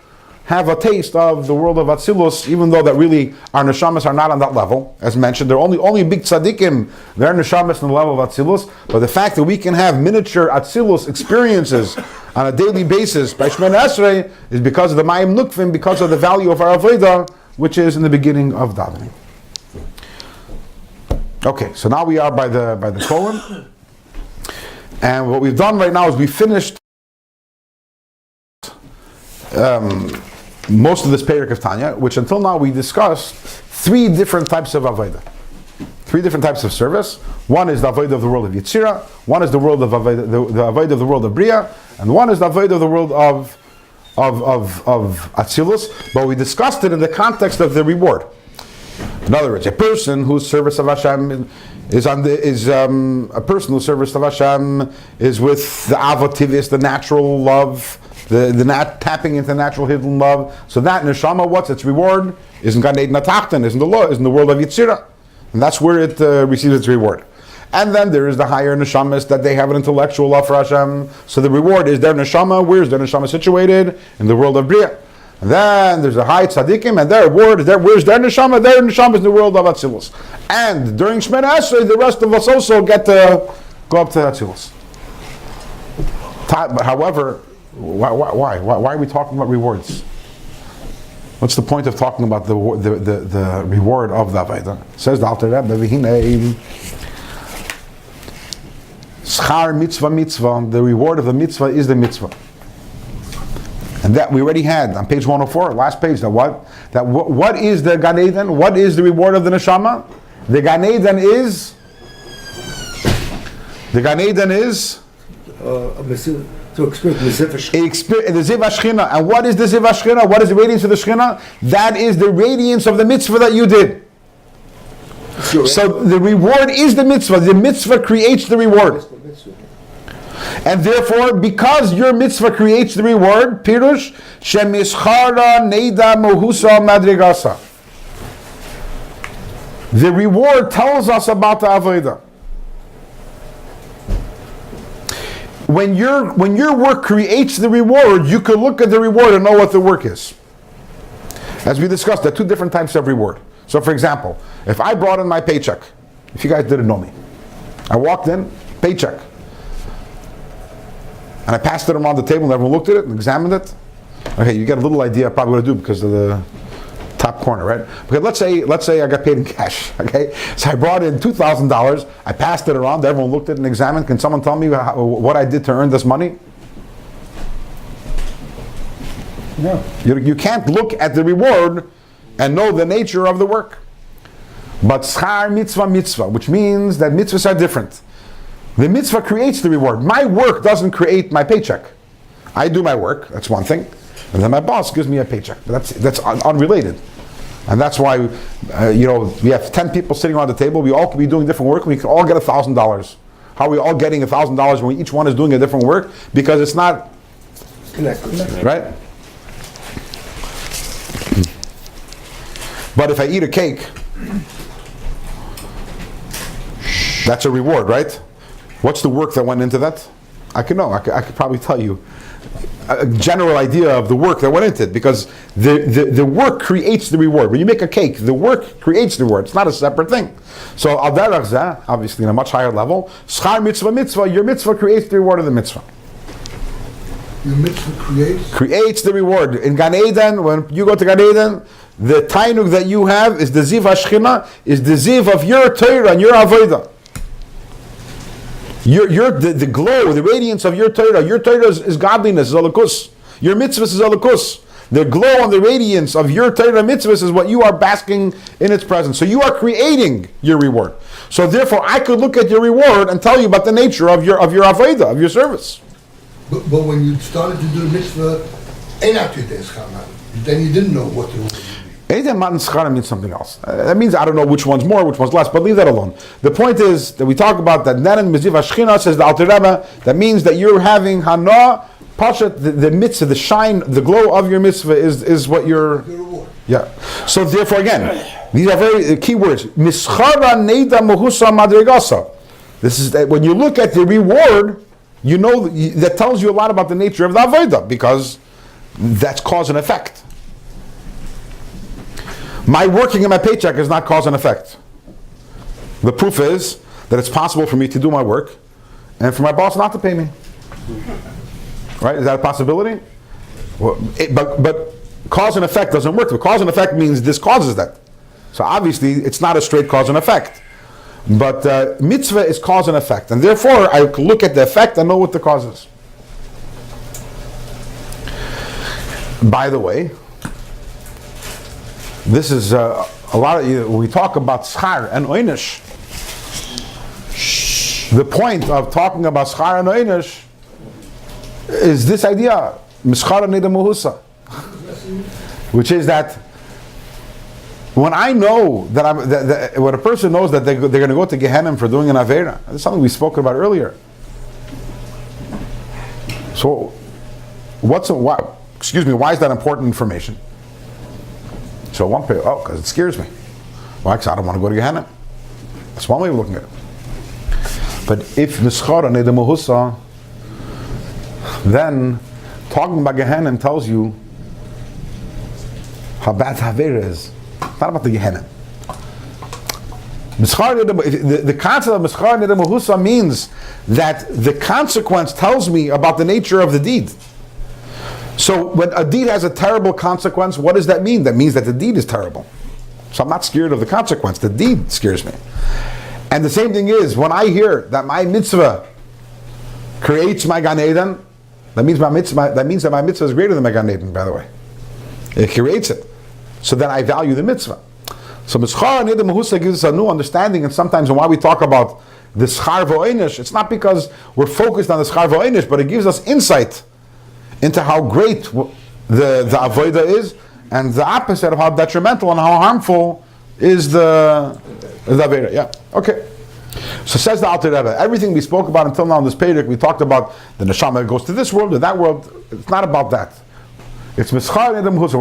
have a taste of the world of Atzilus, even though that really our neshamas are not on that level. As mentioned, they're only big tzaddikim, their neshamas on the level of Atzilus. But the fact that we can have miniature Atzilus experiences on a daily basis by Shemana Esrei is because of the Mayim Nukvim, because of the value of our Avodah, which is in the beginning of davening. Okay, so now we are by the kohen, and what we've done right now is we finished most of this Perek of Tanya, which until now we discussed 3 different types of Avodah, 3 different types of service. One is the Avodah of the world of Yetzirah, one is the world of Avodah, the Avodah of the world of Bria, and one is the Avodah of the world of Atzilus. But we discussed it in the context of the reward. In other words, a person whose service of Hashem is a person whose service of Hashem is with the avotivis, the natural love, the tapping into natural hidden love. So that neshama, what's its reward? Is in Gan Eden Atachton, is in the world of Yitzirah, and that's where it receives its reward. And then there is the higher neshamas that they have an intellectual love for Hashem. So the reward is their neshama. Where is their neshama situated? In the world of Bria. And then there's a high tzaddikim, and their word is where's their neshama? Their neshama is in the world of Atzilus. And during Shemana Esrei, the rest of us also get to go up to Atzilus. However, why are we talking about rewards? What's the point of talking about the reward of the Avodah? Says the Alter Rebbe, Schar mitzvah, the reward of the mitzvah is the mitzvah. And that we already had on page 104, last page. What is the Gan Eden? What is the reward of the neshama? The Gan Eden is to experience the Ziv HaShechina. And what is the Ziv HaShechina? What is the radiance of the Shechina? That is the radiance of the mitzvah that you did. Sure. So the reward is the mitzvah. The mitzvah creates the reward. And therefore, because your mitzvah creates the reward, Pirush, Shemischara Neida Mohusa Madrigasa. The reward tells us about the Avodah. When your work creates the reward, you can look at the reward and know what the work is. As we discussed, there are 2 different types of reward. So for example, if I brought in my paycheck, if you guys didn't know me, I walked in, paycheck, and I passed it around the table and everyone looked at it and examined it. Okay, you get a little idea probably what to do because of the top corner, right? Okay, let's say I got paid in cash, okay? So I brought in $2,000, I passed it around, everyone looked at it and examined. Can someone tell me what I did to earn this money? No. You can't look at the reward and know the nature of the work. But schar mitzvah, which means that mitzvahs are different. The mitzvah creates the reward. My work doesn't create my paycheck. I do my work, that's one thing, and then my boss gives me a paycheck. That's unrelated. And that's why, we have 10 people sitting around the table, we all could be doing different work, we can all get $1,000. How are we all getting $1,000 when each one is doing a different work? Because it's not connected. Right? But if I eat a cake, that's a reward, right? What's the work that went into that? I could probably tell you a general idea of the work that went into it, because the work creates the reward. When you make a cake, the work creates the reward. It's not a separate thing. So al derech zeh, obviously in a much higher level, schar mitzvah, your mitzvah creates the reward of the mitzvah. Your mitzvah creates the reward. In Gan Eden, when you go to Gan Eden, the tainug that you have is the ziv hashchina, is the ziv of your Torah and your avodah. The glow, the radiance of your Torah is godliness, is alakus. Your mitzvahs is alakus. The glow and the radiance of your Torah mitzvahs is what you are basking in its presence. So you are creating your reward. So therefore, I could look at your reward and tell you about the nature of your avodah, of your service. But when you started to do the mitzvah, then you didn't know what to do. Eitem matan schara means something else. That means I don't know which one's more, which one's less, but leave that alone. The point is that we talk about that Nen and Miziv Hashchina, says the Alter Rebbe, that means that you're having Hana, Pashat, the mitzvah, the shine, the glow of your mitzvah is what you're... Your reward. Yeah. So therefore, again, these are very key words. Mischara neida mohusa madregasa. This is that when you look at the reward, you know that tells you a lot about the nature of the avodah, because that's cause and effect. My working and my paycheck is not cause and effect. The proof is that it's possible for me to do my work and for my boss not to pay me. Right? Is that a possibility? Well, but cause and effect doesn't work. The cause and effect means this causes that. So obviously it's not a straight cause and effect. But mitzvah is cause and effect. And therefore I can look at the effect and know what the cause is. By the way, this is a lot of, we talk about schar and oynish. The point of talking about schar and oynish is this idea, mischara nida muhusa, which is that when I know that when a person knows that they're going to go to Gehenna for doing an avera, that's something we spoke about earlier. So, why is that important information? So one pay, because it scares me. Why? Because I don't want to go to Gehenna. That's one way of looking at it. But if mischara neda muhusa, then talking about Gehenna tells you how bad Havera is. It's not about the Gehenna. The concept of mischara neda muhusa means that the consequence tells me about the nature of the deed. So when a deed has a terrible consequence, what does that mean? That means that the deed is terrible. So I'm not scared of the consequence. The deed scares me. And the same thing is, when I hear that my mitzvah creates my Gan Eden, that means that my mitzvah is greater than my Gan Eden, by the way. It creates it. So then I value the mitzvah. So Mischar Nida Mehusa gives us a new understanding, and sometimes why we talk about the Schar V'Oinish, it's not because we're focused on the Schar V'Oinish, but it gives us insight into how great the avodah is, and the opposite of how detrimental and how harmful is the avera. Yeah. Okay. So says the Alter Rebbe, everything we spoke about until now in this page, we talked about the neshama goes to this world or that world. It's not about that. It's mischar nidam husa.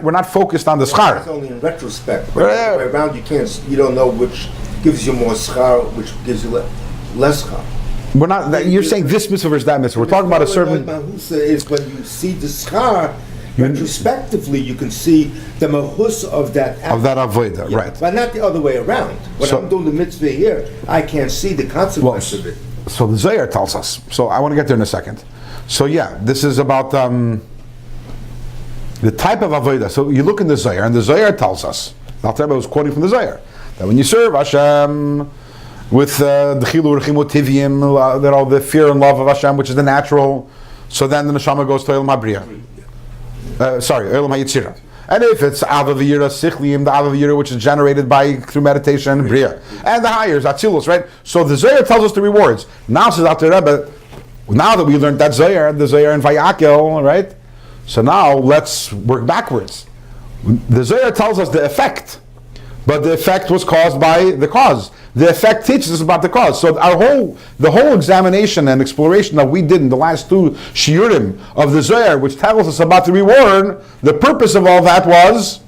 We're not focused on the schar. It's only in retrospect. Around you don't know which gives you more schar, which gives you less schar. We're not. You're saying this mitzvah versus that mitzvah. We're talking about a certain. Mahusa is when you see the schar, retrospectively you can see the mahus of that avodah, yeah, right? But not the other way around. When I'm doing the mitzvah here, I can't see the consequence of it. So the Zohar tells us. So I want to get there in a second. So yeah, this is about the type of avodah. So you look in the Zohar, and the Zohar tells us. The Alter Rebbe was quoting from the Zohar that when you serve Hashem with the chilu rechimu tivim, that all the fear and love of Hashem, which is the natural, so then the neshama goes to Elam HaBriya. Elam HaYitzira. And if it's Ava V'yira Sichlim, the Ava V'yira which is generated through meditation, Briya. And the higher is Atzilus, right? So the Zohar tells us the rewards. Now says Alter Rebbe, now that we learned that Zohar, the Zohar in Vayakel, right? So now let's work backwards. The Zohar tells us the effect, but the effect was caused by the cause. The effect teaches us about the cause. So the whole examination and exploration that we did in the last two shiurim of the Zohar, which tells us about the reward, the purpose of all that was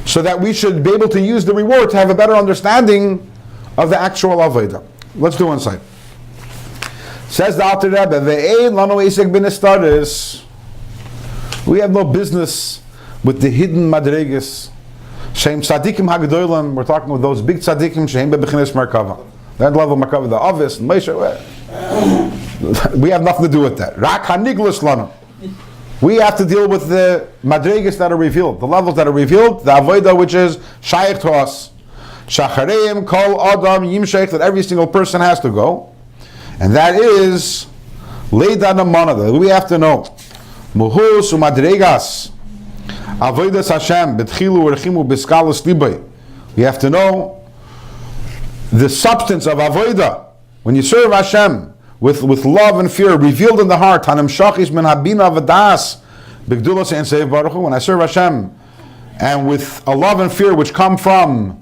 so that we should be able to use the reward to have a better understanding of the actual avodah. Let's do one side. Says the Alter Rebbe, "Ve'ein lanu esek b'nestaris." We have no business with the hidden madregas. Shem tzadikim hagdolim. We're talking with those big tzadikim. Shem bebechinas merkava. That level of merkava, the Avis and Moshe. We have nothing to do with that. Rak haniglas lanu. We have to deal with the madrigas that are revealed, the levels that are revealed, the avodah which is shaykh to us. Shachareim kol adam yimshech, that every single person has to go. And that is leidan amana, that we have to know. Muhus umadrigas avodas Hashem betchilu urchimu b'skalos libay. We have to know the substance of avodah. When you serve Hashem with love and fear revealed in the heart, when I serve Hashem and with a love and fear which come from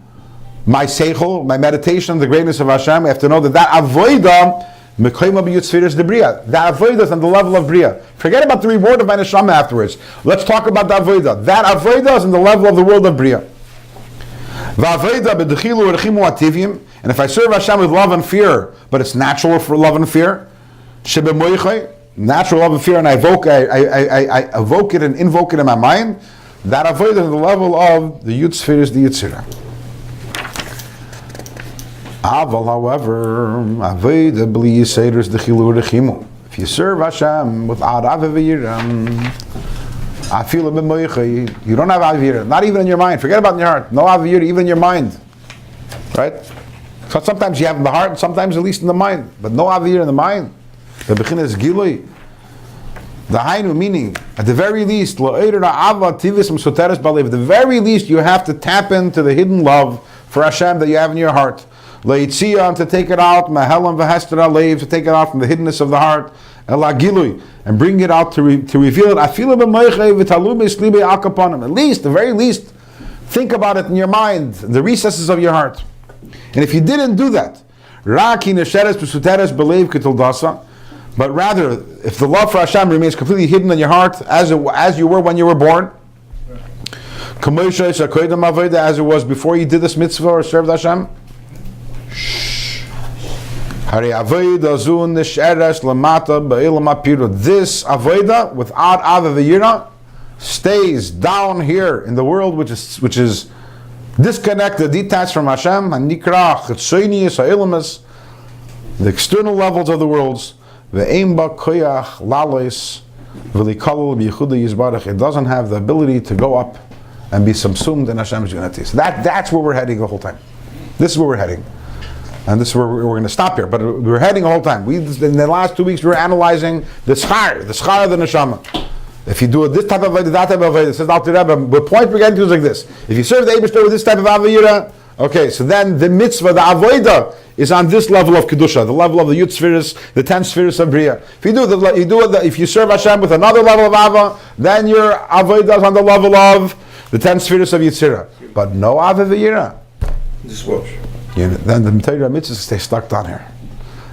my seichel, my meditation, the greatness of Hashem, I have to know that avodah that avodah is on the level of bria. Forget about the reward of my neshama afterwards. Let's talk about the avodah. That avodah is on the level of the world of bria. And if I serve Hashem with love and fear, but it's natural for love and fear, natural love and fear, and I evoke it and invoke it in my mind, that avodah is on the level of the Yud Sfiris, the Yitzira. Aval, however, avodah b'li yiseder is the chilur rechimu. If you serve Hashem with arav v'yiram, I feel a bit moicha. You don't have avira, not even in your mind. Forget about in your heart. No avira, even in your mind. Right? So sometimes you have in the heart, sometimes at least in the mind, but no avira in the mind. The bechin is gilui. The hainu meaning, at the very least, at the very least, you have to tap into the hidden love for Hashem that you have in your heart. Leitziyah, to take it out, mahelam v'hestera leiv, to take it out from the hiddenness of the heart. Elagilui, and bring it out to reveal it. I feel it. At least, the very least, think about it in your mind, the recesses of your heart. And if you didn't do that, but rather, if the love for Hashem remains completely hidden in your heart, as you were when you were born, as it was before you did this mitzvah or served Hashem. This avodah without avavayira stays down here in the world which is disconnected, detached from Hashem, and nikra chitzonius ha'ilmas, the external levels of the worlds. Ve'emba koyach lalois v'likalul b'yichuda yizbarach. It doesn't have the ability to go up and be subsumed in Hashem's unity. So that's where we're heading the whole time. This is where we're heading. And this is where we're going to stop here. But we're heading the whole time. In the last 2 weeks, we were analyzing the schar of the neshama. If you do this type of avodah, that type of avodah, says Alter Rebbe, the point we're getting to is like this. If you serve the Eibishter with this type of avayira, okay, so then the mitzvah, the avodah, is on this level of kedusha, the level of the Yud Sfiris, the 10 Sfiris of bria. If if you serve Hashem with another level of ava, then your avodah is on the level of the 10 Sfiris of Yitzira. But no avayira. This works. Then the Torah mitzvahs stay stuck down here.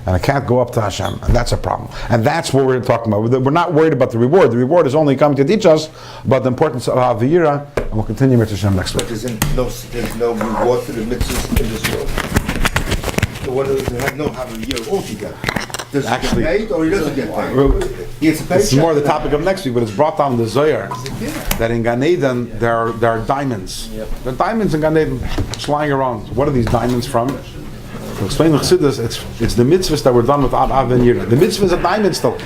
And I can't go up to Hashem. And that's a problem. And that's what we're talking about. We're not worried about the reward. The reward is only coming to teach us about the importance of Avira. And we'll continue with Hashem next week. There's no reward for the mitzvahs in this world. So what does it have no Avira altogether? Does he get paid or he doesn't get paid? He gets paid. This is more the topic of next week, but it's brought down in the Zohar that in Gan Eden there are diamonds. There are diamonds in Gan Eden just lying around. What are these diamonds from? To explain the Chassidus, it's the mitzvahs that were done without Av and Yira. The mitzvah is a diamond still,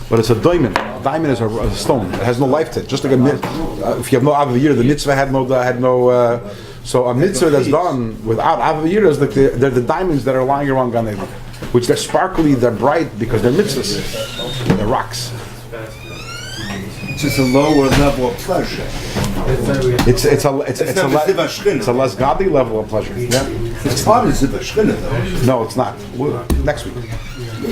but it's a diamond. A diamond is a stone. It has no life to it. Just like if you have no Av and Yira, the mitzvah had no. So a mitzvah that's done without Av and Yira is like they're the diamonds that are lying around Gan Eden, which they're sparkly, they're bright because they're mitzvahs. They're rocks. It's just a lower level of pleasure. It's a less godly level of pleasure. Yeah. It's part of the Ziva Shchina, though. No, it's not. Next week.